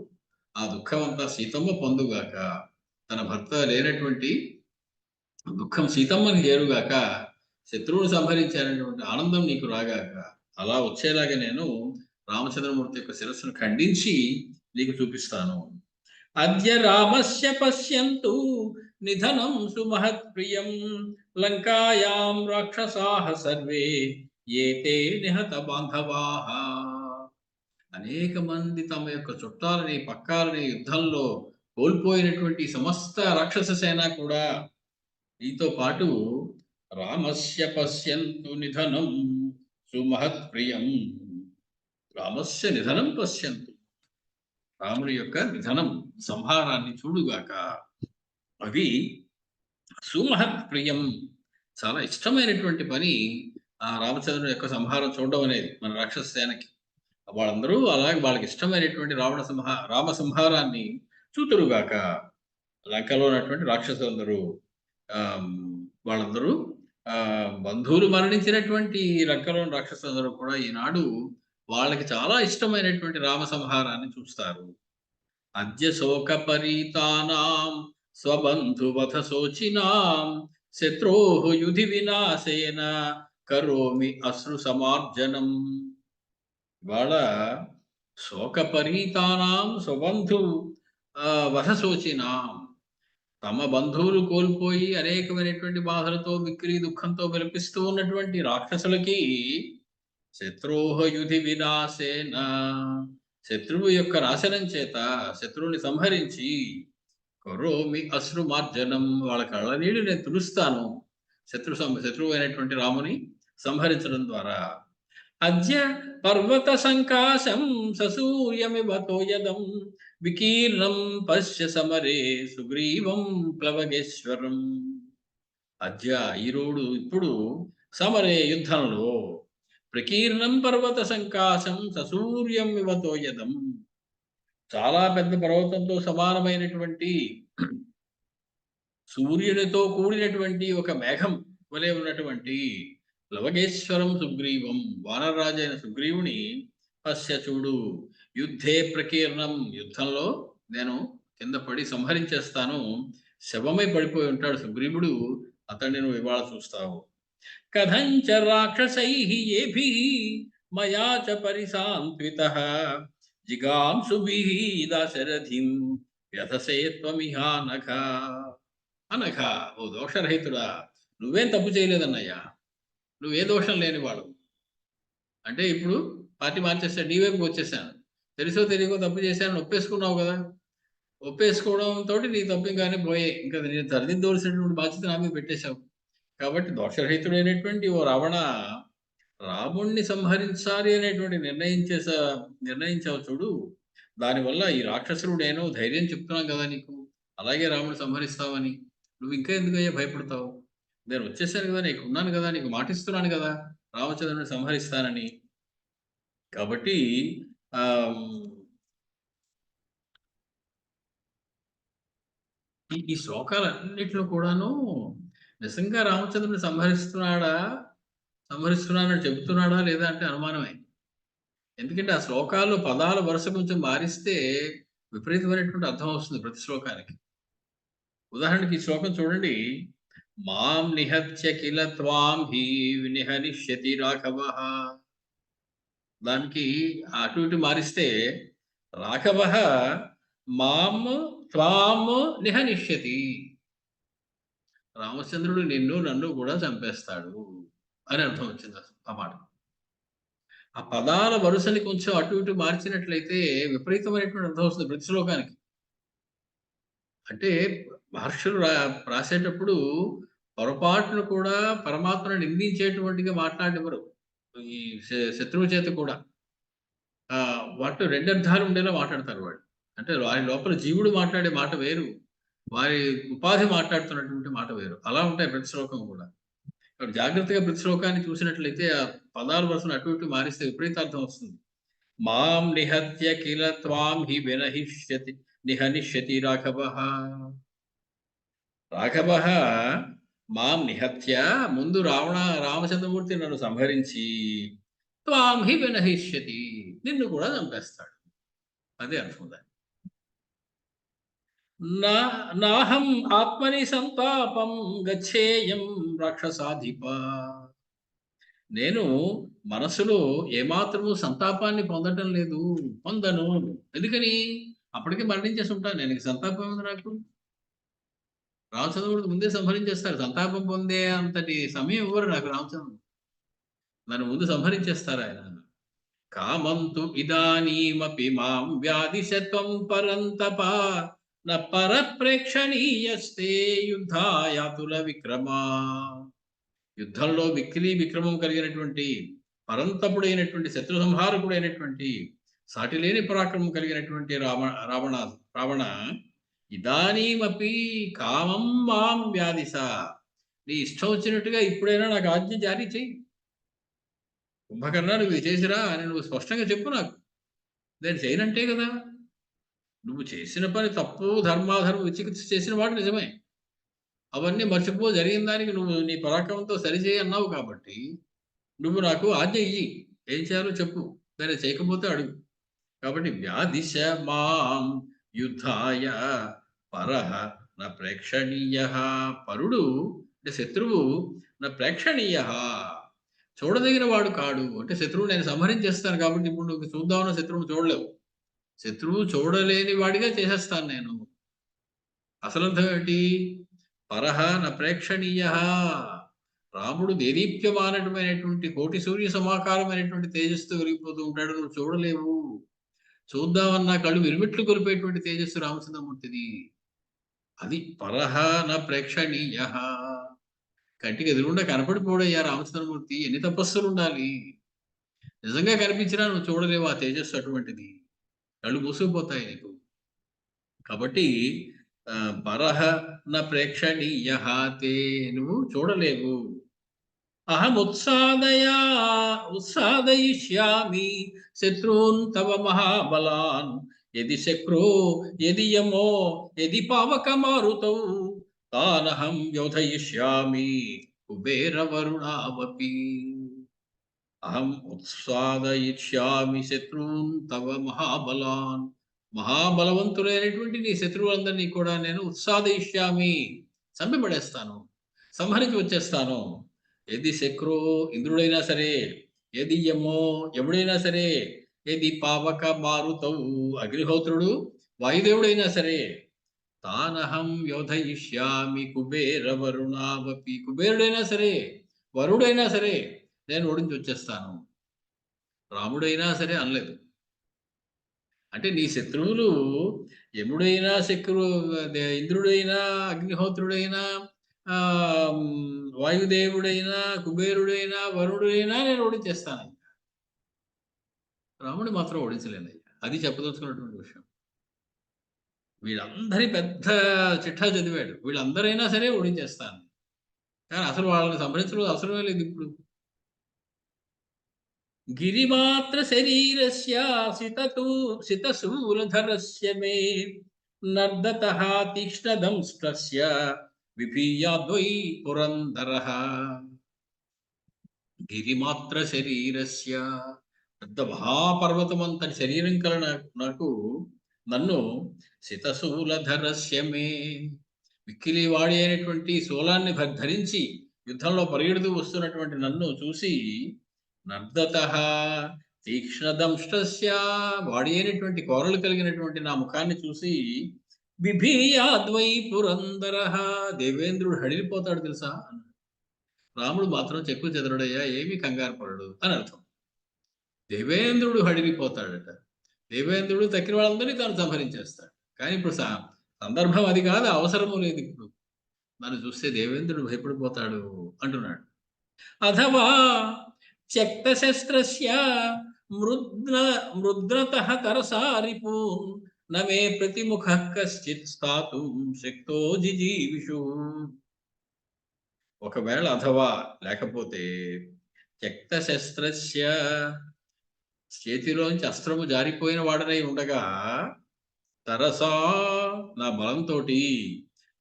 ఆ దుఃఖం అంతా సీతమ్మ పొందుగాక. తన భర్త లేనటువంటి దుఃఖం సీతమ్మని చేరుగాక. శత్రువును సంహరించాలనేటువంటి ఆనందం నీకు రాగాక. అలా వచ్చేలాగా నేను రామచంద్రమూర్తి యొక్క శిరస్సును ఖండించి నీకు చూపిస్తాను. అద్య రామస్య పశ్యంతు నిధనం సుమహత్ ప్రియం లంకాయాం రాక్షసాః సర్వే ఏతే నిహత బాంధవాః. అనేక మంది తమ యొక్క చుట్టాలని పక్కాలని యుద్ధంలో కోల్పోయినటువంటి సమస్త రాక్షస సేన కూడా నీతో పాటు రామస్య పశ్యంతు నిధనం సుమహత్ ప్రియం. రామస్య నిధనం పశ్యంతు, రాముడి యొక్క నిధనం సంహారాన్ని చూడుగాక. అది సుమహత్ ప్రియం, చాలా ఇష్టమైనటువంటి పని ఆ రామచంద్రుని యొక్క సంహారం చూడడం అనేది మన రాక్షస సేనకి. వాళ్ళందరూ అలాగే వాళ్ళకి ఇష్టమైనటువంటి రామ సంహారాన్ని చూతురుగాక. లంకలో ఉన్నటువంటి రాక్షసులందరూ వాళ్ళందరూ బంధువులు మరణించినటువంటి లంకలోని రాక్షసులందరూ కూడా ఈనాడు వాళ్ళకి చాలా ఇష్టమైనటువంటి రామ సంహారాన్ని చూస్తారు. అద్య శోకపరీతానాం స్వబంధువధ శోచినాం శత్రోః యుధి వినాశేన కరోమి అశ్రు సమార్జనం. ఇవాళ శోకపరీతానాం స్వబంధు వధ శోచినాం, తమ బంధువులు కోల్పోయి అనేకమైనటువంటి బాధలతో మిక్కిలి దుఃఖంతో విలపిస్తూ ఉన్నటువంటి రాక్షసులకి శత్రోః యుధి వినాశేన, శత్రువు యొక్క నాశనం చేత శత్రువుని సంహరించి కరోమి అశ్రు మార్జనం, వాళ్ళ కళ్ళ నీళ్లు నేను తుడుస్తాను శత్రువు అయినటువంటి రాముని సంహరించడం ద్వారా. అద్య పర్వత సంకాశం ససూర్యమివ తోయదం వికీర్ణం పశ్య సమరే సుగ్రీవం ప్లవగేశ్వరం. అద్య ఈరోడు ఇప్పుడు సమరే యుద్ధంలో ప్రకీర్ణం పర్వత సంకాశం ససూర్యం ఇవ తోయదం, చాలా పెద్ద పర్వతంతో సమానమైనటువంటి సూర్యునితో కూడినటువంటి ఒక మేఘం వలె ఉన్నటువంటి లవగేశ్వరం సుగ్రీవం, వానరరాజైన సుగ్రీవుని పశ్య చూడు, యుద్ధే ప్రకీర్ణం, యుద్ధంలో నేను కింద పడి సంహరించేస్తాను, శవమై పడిపోయి ఉంటాడు సుగ్రీవుడు, అతన్ని నువ్వు ఇవాళ చూస్తావు. కథంచ రాక్షసై ఏభి మయా చ పరిసాంత్వితః జిగాంసుభిః దాశరథిం వ్యథసే త్వమిహానఘ. అనఘ, ఓ దోషరహితుడా, నువ్వేం తప్పు చేయలేదన్నయ్యా, నువ్వే దోషం లేనివాడు. అంటే ఇప్పుడు పార్టీ మార్చేస్తాను, నీ వైపుకి వచ్చేసాను, తెలుసో తెలియకో తప్పు చేశాను ఒప్పేసుకున్నావు కదా, ఒప్పేసుకోవడంతో నీ తప్పు ఇంకానే పోయే, ఇంకా నేను సరిదిద్దవలసినటువంటి బాధ్యత నా మీద పెట్టేశావు. కాబట్టి దోషరహితుడైనటువంటి ఓ రావణ, రాముణ్ణి సంహరించాలి అనేటువంటి నిర్ణయించావు చూడు, దానివల్ల ఈ రాక్షసుడు నేను ధైర్యం చెప్తున్నాను కదా నీకు, అలాగే రాముడు సంహరిస్తావని, నువ్వు ఇంకా ఎందుకయ్యా భయపడతావు? నేను వచ్చేసాను కదా, నీకు ఉన్నాను కదా, నీకు మాటిస్తున్నాను కదా రామచంద్రుని సంహరిస్తానని. కాబట్టి ఆ ఈ శ్లోకాలన్నిట్లో కూడాను నిజంగా రామచంద్రుని సంహరిస్తున్నానని చెబుతున్నాడా లేదా అంటే అనుమానమే. ఎందుకంటే ఆ శ్లోకాల్లో పదాల వరుస కొంచెం మారిస్తే విపరీతమైనటువంటి అర్థం వస్తుంది ప్రతి శ్లోకానికి. ఉదాహరణకి ఈ శ్లోకం చూడండి, మాం నిహత్య కిల త్వాం హి నిహనిష్యతి రాఘవః. దానికి అటు ఇటు మారిస్తే రాఘవః మాం త్వాం నిహనిష్యతి, రామచంద్రుడు నన్ను కూడా చంపేస్తాడు అని అర్థం వచ్చింది ఆ మాట. ఆ పదాల వరుసని కొంచెం అటు ఇటు మార్చినట్లయితే విపరీతమైనటువంటి అర్థం వస్తుంది ప్రతి శ్లోకానికి. అంటే మహర్షులు రాసేటప్పుడు పొరపాటును కూడా పరమాత్మను నిందించేటువంటిగా మాట్లాడేవారు ఈ శత్రువు చేత కూడా. వాటిలో రెండు అర్థాలు ఉండేలా మాట్లాడతారు వాళ్ళు. అంటే వారి లోపల జీవుడు మాట్లాడే మాట వేరు, వారి ఉపాధి మాట్లాడుతున్నటువంటి మాట వేరు, అలా ఉంటాయి ప్రతి శ్లోకం కూడా. జాగ్రత్తగా ప్రతి శ్లోకాన్ని చూసినట్లయితే ఆ పదాల వరుసను అటు ఇటు మారిస్తే విపరీతార్థం వస్తుంది. మాం నిహత్య కిల త్వాం హి నిహనిష్యతి రాఘవః. రాఘవః మాం నిహత్య, ముందు రామచంద్రమూర్తి నన్ను సంహరించి, త్వాం హి వినహిష్యతి, నిన్ను కూడా చంపేస్తాడు. అదే అర్థం. నాహం ఆత్మని సంతాపం గచ్చేయం రాక్షసాధిప. నేను మనసులో ఏమాత్రము సంతాపాన్ని పొందను. ఎందుకని? అప్పటికే మరణించేసి ఉంటాను నేను, సంతాపం ఉంది నాకు. రామచంద్రుడు ముందే సంహరించేస్తారు, సంతాపం పొందే అంతటి సమయం ఇవ్వరు నాకు రామచంద్రుడు, నన్ను ముందు సంహరించేస్తారు ఆయన. కామంతు ఇదానీమపి మాం వ్యాధిశత్వం పరంతప న పరప్రేక్షణీయస్తే యుద్ధాయాతుల విక్రమా. యుద్ధంలో విక్రీ విక్రమం కలిగినటువంటి పరంతపుడైనటువంటి శత్రు సంహారకుడైనటువంటి సాటిలేని పరాక్రమం కలిగినటువంటి రావణ ఇదానీమపి కామం మాం వ్యాధిస, నీ ఇష్టం వచ్చినట్టుగా ఇప్పుడైనా నాకు ఆజ్ఞ జారీ చెయ్యి. కుంభకర్ణ, నువ్వు ఇది చేసిరా అని నువ్వు స్పష్టంగా చెప్పు నాకు, నేను చేయనంటే కదా. నువ్వు చేసిన పని తప్పు, ధర్మాధర్మ విచికిత్స చేసిన వాడు నిజమే, అవన్నీ మర్చిపో, జరిగిన దానికి నువ్వు నీ పరాక్రమంతో సరిచేయి అన్నావు కాబట్టి నువ్వు నాకు ఆజ్ఞ ఇయ్యి, ఏం చేయాలో చెప్పు, సరే చేయకపోతే అడుగు. కాబట్టి వ్యాధిశ మాం యుద్ధాయ పరః న ప్రేక్షణీయ, పరుడు అంటే శత్రువు, నా ప్రేక్షణీయ, చూడదగిన వాడు కాడు. అంటే శత్రువు నేను సంహరించేస్తాను కాబట్టి ఇప్పుడు నువ్వు చూద్దామన్న శత్రువును చూడలేవు, శత్రువు చూడలేని వాడిగా చేసేస్తాను నేను. అసలంతం ఏంటి? పరః న ప్రేక్షణీయ, రాముడు దేదీప్యమానమైనటువంటి కోటి సూర్య సమాకారమైనటువంటి తేజస్సుతో వెలిగిపోతూ ఉంటాడు, నువ్వు చూడలేవు. చూద్దామన్నా కళ్ళు విరిమిట్లు కొలిపేటువంటి తేజస్సు రామచంద్రమూర్తిది. అది పరః న ప్రేక్షణీయ, కంటికి ఎదురుగుండా కనపడిపోడయ్యా రామచంద్రమూర్తి, ఎన్ని తపస్సులు ఉండాలి, నిజంగా కనిపించినా నువ్వు చూడలేవు ఆ తేజస్సు అటువంటిది, కళ్ళు మూసుకుపోతాయి నీకు. కాబట్టి పరః న ప్రేక్షణీయ తే, నువ్వు చూడలేవు. అహం ఉత్సాదయిష్యామి శత్రూన్ తవ మహాబలాన్ యది శక్రో యది యమో యది పావక మారుతౌ తానహం యోధయిష్యామి కుబేరవరుణావపి అహం ఉత్సాదయిష్యామి శత్రూన్ తవ మహాబలాన్. మహాబలవంతులైనటువంటి నీ శత్రువులందరినీ కూడా నేను ఉత్సాదయిష్యామి, చంపిపడేస్తాను, సంహరించి వచ్చేస్తాను. ఏది శక్రో, ఇంద్రుడైనా సరే, ఏది యమో, యముడైనా సరే, ఏది పావక మారుతవు, అగ్నిహోత్రుడు, వాయుదేవుడైనా సరే, తానహం యోధయిష్యామి కుబేర వరుణావపి. కుబేరుడైనా సరే, వరుడైనా సరే నేను ఓడించి వచ్చేస్తాను. రాముడైనా సరే అనలేదు. అంటే నీ శత్రువులు యముడైనా, ఇంద్రుడైనా, అగ్నిహోత్రుడైనా, వాయుదేవుడైనా, కుబేరుడైనా, వరుడైనా నేను ఓడించేస్తాను. రాముడు మాత్రం ఓడించలేనయ్యా. అది చెప్పదలుచుకున్నటువంటి విషయం. వీళ్ళందరి పెద్ద చిట్టా చదివాడు. వీళ్ళందరైనా సరే ఓడించేస్తాను. కానీ అసలు వాళ్ళని సంహరించడం అవసరమే లేదు ఇప్పుడు. గిరిమాత్ర శరీరస్య సితశూలధరస్య మే నర్దతః తీక్ష్ణదంష్ట్రస్య విభీయాద్వై పురందరః. గిరిమాత్ర శరీరస్య, పెద్ద మహాపర్వతమంతటి శరీరం కల నాకు నన్ను సితశూలధరస్య మే, మిక్కిలి వాడి అయినటువంటి శూలాన్ని ధరించి యుద్ధంలో పరిగెడుతూ వస్తున్నటువంటి నన్ను చూసి, నర్దతః తీక్ష్ణదంష్ట్రస్య, వాడి అయినటువంటి కోరలు కలిగినటువంటి నా ముఖాన్ని చూసి, బిభీయాద్వై పురందరః, దేవేంద్రుడు హడిలిపోతాడు తెలుసా. రాముడు మాత్రం చెక్కు చెదరుడయ్యా, ఏమీ కంగారు పడడు అని అర్థం. దేవేంద్రుడు హడిలిపోతాడట. దేవేంద్రుడు తక్కిన వాళ్ళందరినీ తాను సంహరించేస్తాడు. కానీ ఇప్పుడు సందర్భం అది కాదు, అవసరము లేదు. ఇప్పుడు నన్ను చూస్తే దేవేంద్రుడు భయపడిపోతాడు అంటున్నాడు. అథవా త్యక్త శస్త్రస్య మృద్రతః తరసా రిపూన్ నమే ప్రతిముఖ కశ్చిత్ స్థాతుం శక్తో జిజీవిషు. ఒకవేళ అథవా లేకపోతే త్యక్త శస్త్రస్య, చేతిలోంచి అస్త్రము జారిపోయిన వాడనై ఉండగా, తరసా నా బలంతోటి,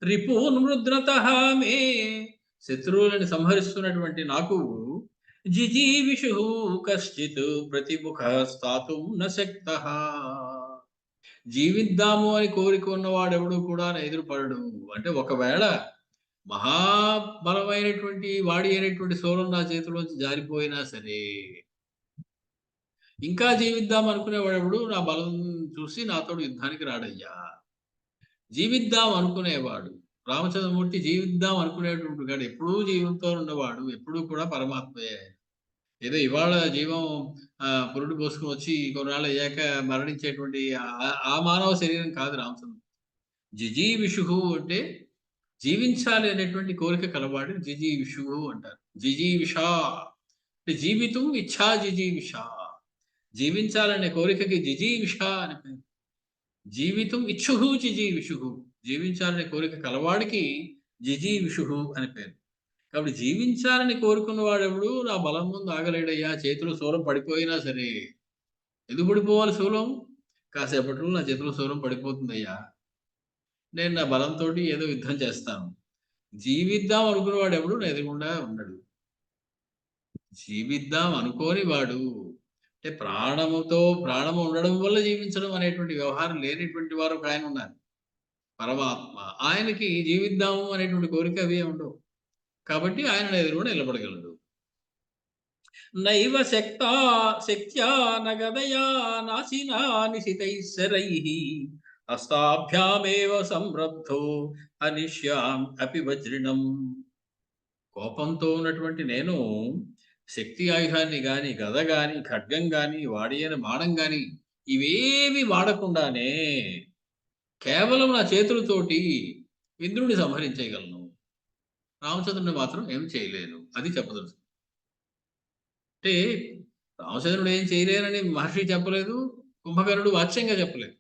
రిపూన్ మృద్రతః మే శత్రువులను సంహరిస్తున్నటువంటి నాకు, జిజీవిషు కశ్చిత్ ప్రతిముఖ స్థాతుం న శక్తః, జీవిద్దాము అని కోరిక ఉన్నవాడెవడు కూడా ఎదురుపడడు. అంటే ఒకవేళ మహాబలమైనటువంటి వాడి అయినటువంటి శూలం నా చేతిలోంచి జారిపోయినా సరే, ఇంకా జీవిద్దాం అనుకునేవాడెవడు నా బలం చూసి నాతో యుద్ధానికి రాడయ్యా. జీవిద్దాం అనుకునేవాడు రామచంద్రమూర్తి, జీవిద్దాం అనుకునేటువంటి వాడు ఎప్పుడూ జీవంతో ఉన్నవాడు, ఎప్పుడూ కూడా పరమాత్మయే. ఏదో ఇవాళ జీవం పురుడు పోసుకుని వచ్చి కొన్నాళ్ళు అయ్యాక మరణించేటువంటి ఆ మానవ శరీరం కాదు రామచంద్ర. జిజీవిషు అంటే జీవించాలి అనేటువంటి కోరిక కలవాడు జిజీవిషు అంటారు. జిజీవిష అంటే జీవితం ఇచ్ఛా జిజీవిష, జీవించాలనే కోరికకి జిజీవిష అని పేరు. జీవితం ఇచ్చుహు జిజీవిషు, జీవించాలనే కోరిక కలవాడికి జిజీవిషు అని పేరు. కాబట్టి జీవించాలని కోరుకున్న వాడెవడు నా బలం ముందు ఆగలేడయ్యా. చేతిలో శూలం పడిపోయినా సరే, ఎందుకు పడిపోవాలి శూలం? కాసేపట్లో నా చేతిలో శూలం పడిపోతుందయ్యా, నేను నా బలంతో ఏదో యుద్ధం చేస్తాను. జీవిద్దాం అనుకునేవాడు ఎవడు నా ఎదురుగుండా ఉండడు. జీవిద్దాం అనుకోని వాడు అంటే ప్రాణము ఉండడం వల్ల జీవించడం అనేటువంటి వ్యవహారం లేనిటువంటి వారు ఒక ఆయన ఉన్నారు, పరమాత్మ. ఆయనకి జీవిద్దాము అనేటువంటి కోరిక అవే ఉండవు. కాబట్టి ఆయన ఎదురుగుండా నిలబడగలడు. నైవ శక్త్యా నగదయా నాసినా నిశితైశ్చరైః హస్తాభ్యామేవ సంరబ్ధో అనిష్యాం అపి వజ్రిణం. కోపంతో ఉన్నటువంటి నేను శక్తి ఆయుధాన్ని గాని, గద గాని, ఖడ్గం గాని, వాడియైన బాణం గాని ఇవేవి వాడకుండానే కేవలం నా చేతులతోటి ఇంద్రుడిని సంహరించగలను, రామచంద్రుని మాత్రం ఏం చేయలేను. అది చెప్పదలుచు. అంటే రామచంద్రుడు ఏం చేయలేనని మహర్షి చెప్పలేదు, కుంభకర్ణుడు వాచ్యంగా చెప్పలేదు.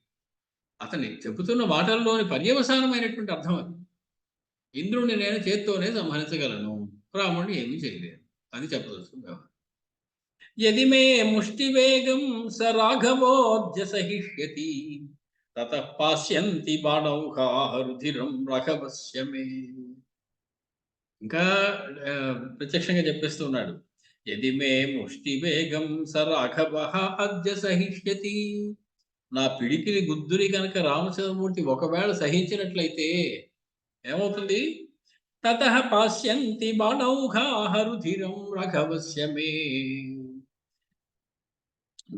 అతని చెబుతున్న మాటల్లోని పర్యవసానమైనటువంటి అర్థం అది. ఇంద్రుడిని నేను చేత్తోనే సంహరించగలను, రాముడిని ఏమీ చేయలేను. అది చెప్పదలుచుకుంది. యది మే ముష్టివేగం స రాఘవోద్య సహిష్యతి తతః పాస్యంతి బాణౌఘాః రుధిరం రాఘవస్య మే. ఇంకా ప్రత్యక్షంగా చెప్పేస్తూ ఉన్నాడు. యది మే ముష్టి వేగం స రాఘవః అద్య సహిష్యతి. నా పిడికిలి గుద్దుని కనుక రామచంద్రమూర్తి ఒకవేళ సహించినట్లయితే ఏమవుతుంది? తతః పాస్యంతి బాణౌఘాః రుధిరం రాఘవస్య మే.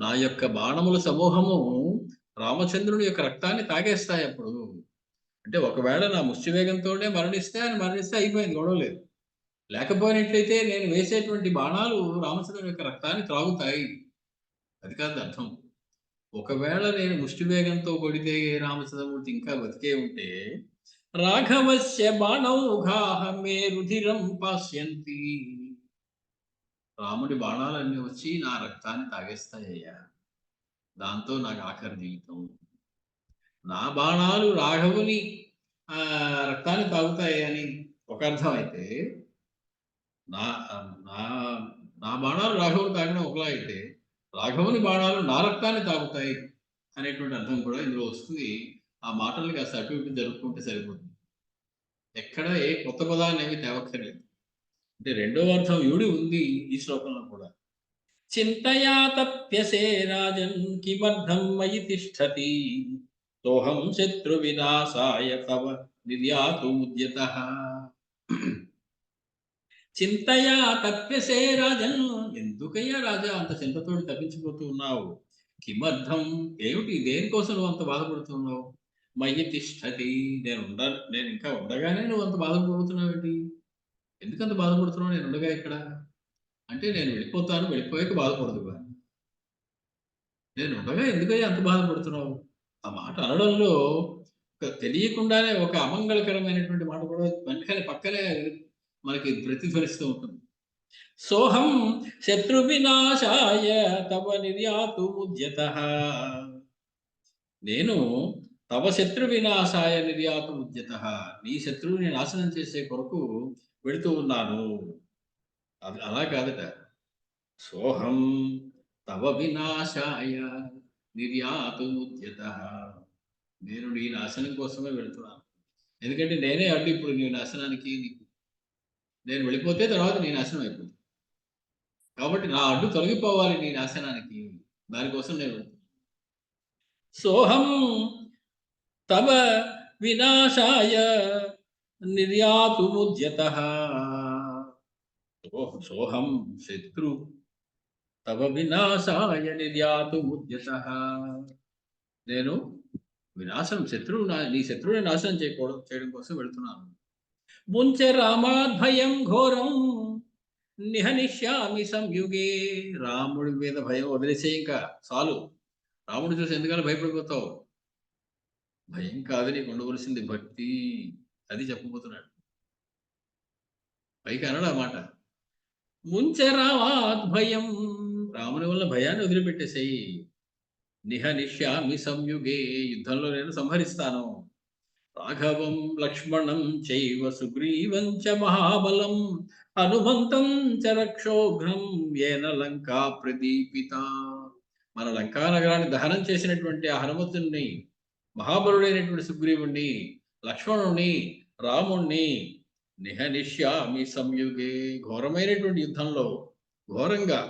నా యొక్క బాణముల సమూహము రామచంద్రుని యొక్క రక్తాన్ని తాగేస్తాయి అప్పుడు. అంటే ఒకవేళ నా ముష్టివేగంతోనే మరణిస్తే ఆయన మరణిస్తే అయిపోయింది, గొడవ లేదు. లేకపోయినట్లయితే నేను వేసేటువంటి బాణాలు రామచంద్రుని యొక్క రక్తాన్ని త్రాగుతాయి. అది కాదు అర్థం. ఒకవేళ నేను ముష్టివేగంతో కొడితే రామచంద్రమూర్తి ఇంకా బతికే ఉంటే రాఘవస్య బాణౌఘాః మే రుధిరం పాస్యంతి. రాముడి బాణాలన్నీ వచ్చి నా రక్తాన్ని తాగేస్తాయ్యా. దాంతో నాకు ఆఖరి జీవితం. నా బాణాలు రాఘవుని రక్తాన్ని తాగుతాయి అని ఒక అర్థం అయితే, నా నా నా బాణాలు రాఘవుని తాగడం ఒకలా అయితే, రాఘవుని బాణాలు నా రక్తాన్ని తాగుతాయి అనేటువంటి అర్థం కూడా ఇందులో వస్తుంది. ఆ మాటల్ని కాస్త అటు ఇటు జరుపుకుంటే సరిపోతుంది. ఎక్కడ ఏ కొత్త పదాన్ని ఏమి తేవక్కర్లేదు. అంటే రెండో అర్థం యుడి ఉంది ఈ శ్లోకంలో కూడా. చింతయా తప్యసే రాజన్ కిమర్థం మయి తిష్టతి సోహం శత్రు వినాశాయ తవ నిర్యాతుముద్యతః. చింతయా తప్యసే రాజన్. ఎందుకయ్యా రాజా అంత చింతతోటి తప్పించిపోతూ ఉన్నావు? కిమర్థం, ఏమిటి, దేనికోసం నువ్వు అంత బాధపడుతున్నావు? మయి తిష్టతి, నేను ఇంకా ఉండగానే నువ్వు అంత బాధపడుతున్నావు ఏంటి? ఎందుకంత బాధపడుతున్నావు నేను ఉండగా ఇక్కడ? అంటే నేను వెళ్ళిపోతాను, వెళ్ళిపోయాక బాధపడదు కానీ నేను ఉండగా ఎందుకయ్యా అంత బాధపడుతున్నావు? ఆ మాట అనడంలో తెలియకుండానే ఒక అమంగళకరమైనటువంటి మాట కూడా వెంటనే పక్కనే మనకి ప్రతిఫలిస్తూ ఉంటుంది. సోహం శత్రు వినాశాయ తవ నిర్యాతుముద్యతః. నేను తవ శత్రు వినాశాయ నిర్యాతుముద్యతః, నీ శత్రువుని నాశనం చేసే కొరకు వెళుతూ ఉన్నాను. అది అలా కాదట. సోహం తవ వినాశాయ నిర్యాతుముద్యతః. నేను నీ నాశనం కోసమే వెళుతున్నాను. ఎందుకంటే నేనే అడ్డు ఇప్పుడు నీ నాశనానికి. నేను వెళ్ళిపోతే తర్వాత నీ నాశనం అయిపోతుంది. కాబట్టి నా అడ్డు తొలగిపోవాలి నీ నాశనానికి. దానికోసం నేను వెళ్తున్నాను. సోహం తవ వినాశాయ నిర్యాతుముద్యతః. సోహం శత్రు తవ వినాశాయ నిర్యాతుముద్యతః. నేను వినాశనం, నీ శత్రువుని నాశనం చేయడం కోసం వెళుతున్నాను. ముంచె రామాద్భయం ఘోరం నిహనిష్యామి సంయుగే. రాముడి మీద భయం వదిలేసే, ఇంకా చాలు. రాముడు చూసి ఎందుకని భయపడిపోతావు? భయం కాదు నీకు ఉండవలసింది, భక్తి. అది చెప్పబోతున్నాడు. పైకి అనడు ఆ మాట. ముంచె రామాద్భయం, రాముని వల్ల భయాన్ని వదిలిపెట్టేసేయి. నిహనిష్యామి సంయుగే, యుద్ధంలో నేను సంహరిస్తాను. రాఘవం లక్ష్మణం చైవ సుగ్రీవం చ మహాబలం హనుమంతం చ రక్షోఘ్నం ఏన లంకా ప్రదీపిత. మన లంకా నగరాన్ని దహనం చేసినటువంటి ఆ హనుమంతుణ్ణి, మహాబలుడైనటువంటి సుగ్రీవుణ్ణి, లక్ష్మణుణ్ణి, రాముణ్ణి నిహనిష్యామి సంయుగే, ఘోరమైనటువంటి యుద్ధంలో ఘోరంగా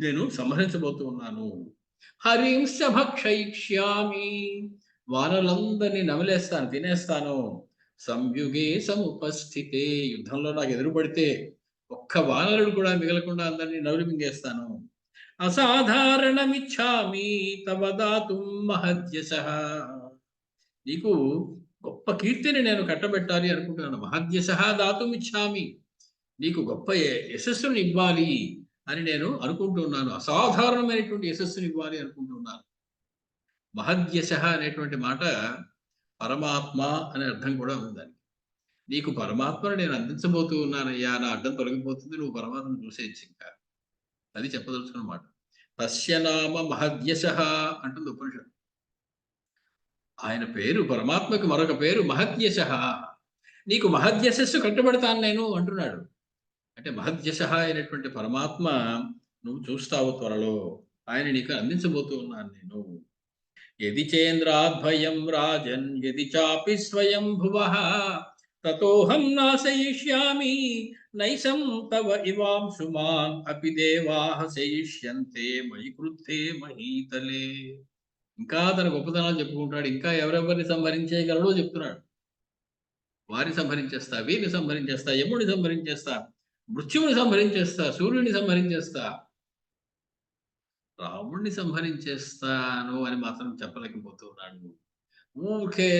నేను సంహరించబోతూ ఉన్నాను. హరింశ భక్షయిష్యామి, వానలందరినీ నమిలేస్తాను, తినేస్తాను. సంయుగే సముపస్థితే, యుద్ధంలో నాకు ఎదురుపడితే ఒక్క వానరుడు కూడా మిగలకుండా అందరినీ నవిలి మింగేస్తాను. అసాధారణమిచ్చామి తవ దాతుం మహద్యశః, నీకు గొప్ప కీర్తిని నేను కట్టబెట్టాలి అనుకుంటున్నాను. మహద్యశః దాతుం ఇచ్చామి, నీకు గొప్ప యశస్సుని ఇవ్వాలి అని నేను అనుకుంటున్నాను. అసాధారణమైనటువంటి యశస్సుని ఇవ్వాలి అనుకుంటున్నాను. మహద్యశః అనేటువంటి మాట పరమాత్మ అనే అర్థం కూడా ఉందని. నీకు పరమాత్మను నేను అందించబోతూ ఉన్నానయ్యా, నా అడ్డం తొలగిపోతుంది, నువ్వు పరమాత్మను చూసేయచ్చు. ఇంకా అది చెప్పదలుచుకున్న మాట. తస్య నామ మహద్యశః అంటుంది ఉపనిషత్తు. ఆయన పేరు, పరమాత్మకు మరొక పేరు మహద్యశః. నీకు మహద్యశస్సు కట్టుబెడతాను నేను అంటున్నాడు. అంటే మహద్యశః అయినటువంటి పరమాత్మ నువ్వు చూస్తావు త్వరలో, ఆయన నీకు అందించబోతూ ఉన్నాను నేను. యది చేంద్రాద్భయం రాజన్ యది చాపి స్వయం భువః తతోహం నాశయిష్యామి నైషం తవ ఇవాంశుమాన్ అపి దేవాః శయిష్యంతే మయి కృత్తే మహీతలే. ఇంకా తన గొప్పతనాలు చెప్పుకుంటాడు. ఇంకా ఎవరెవరిని సంహరించేయగలడో చెప్తున్నాడు. వారిని సంహరించేస్తా, వీరిని సంహరించేస్తా, యముడిని సంహరించేస్తా, మృత్యువుని సంహరించేస్తా, సూర్యుని సంహరించేస్తా, రాముణ్ణి సంహరించేస్తాను అని మాత్రం చెప్పలేకపోతున్నాడు. ఊరికే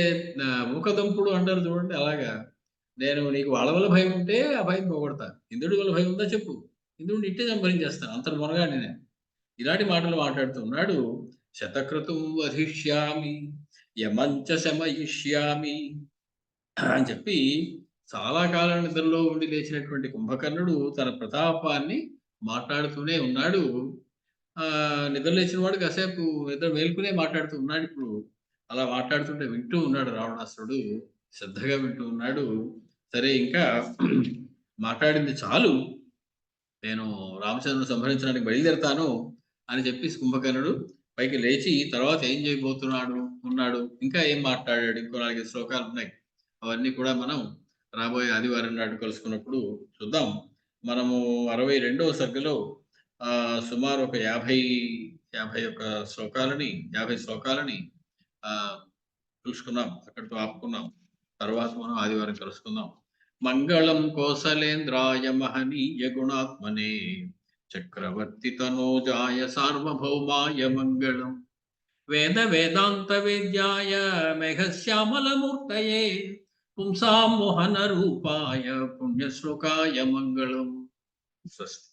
మూకదంపుడు అంటారు చూడండి, అలాగా నేను నీకు వాళ్ళ వల్ల భయం ఉంటే ఆ భయం పోగొడతా, ఇంద్రుడి వల్ల భయం ఉందా చెప్పు, ఇంద్రుడిని ఇట్టే సంహరించేస్తాను, అంతటి మొనగాడిని నేను. ఇలాంటి మాటలు మాట్లాడుతున్నాడు. శతక్రతుం వధిష్యామి యమంచ శమయిష్యామి అని చెప్పి చాలా కాలం నిద్రలో ఉండి లేచినటువంటి కుంభకర్ణుడు తన ప్రతాపాన్ని మాట్లాడుతూనే ఉన్నాడు. నిద్ర లేచిన వాడు కాసేపు నిద్ర మేల్కునే మాట్లాడుతూ ఉన్నాడు. ఇప్పుడు అలా మాట్లాడుతుంటే వింటూ ఉన్నాడు రావణాసురుడు, శ్రద్ధగా వింటూ ఉన్నాడు. సరే, ఇంకా మాట్లాడింది చాలు, నేను రామచంద్రుని సంహరించడానికి బయలుదేరతాను అని చెప్పి కుంభకర్ణుడు పైకి లేచి తర్వాత ఏం ఉన్నాడు, ఇంకా ఏం మాట్లాడాడు, ఇంకో 4 శ్లోకాలు ఉన్నాయి. అవన్నీ కూడా మనం రాబోయే ఆదివారం నాడు కలుసుకున్నప్పుడు చూద్దాం. మనము 62వ సర్గలో సుమారు ఒక 50 శ్లోకాలని చూసుకున్నాం. అక్కడితో ఆపుకున్నాం. తర్వాత మనం ఆదివారం కలుసుకుందాం. మంగళం కోసలేంద్రాయ మహనీయ గుణాత్మనే చక్రవర్తి తనోజాయ సార్వభౌమాయ మంగళం. వేద వేదాంత వేద్యాయ మేఘశ్యామలమూర్తయే పుంసాం మోహన రూపాయ పుణ్యశ్లోకాయ మంగళం. స్వస్తి.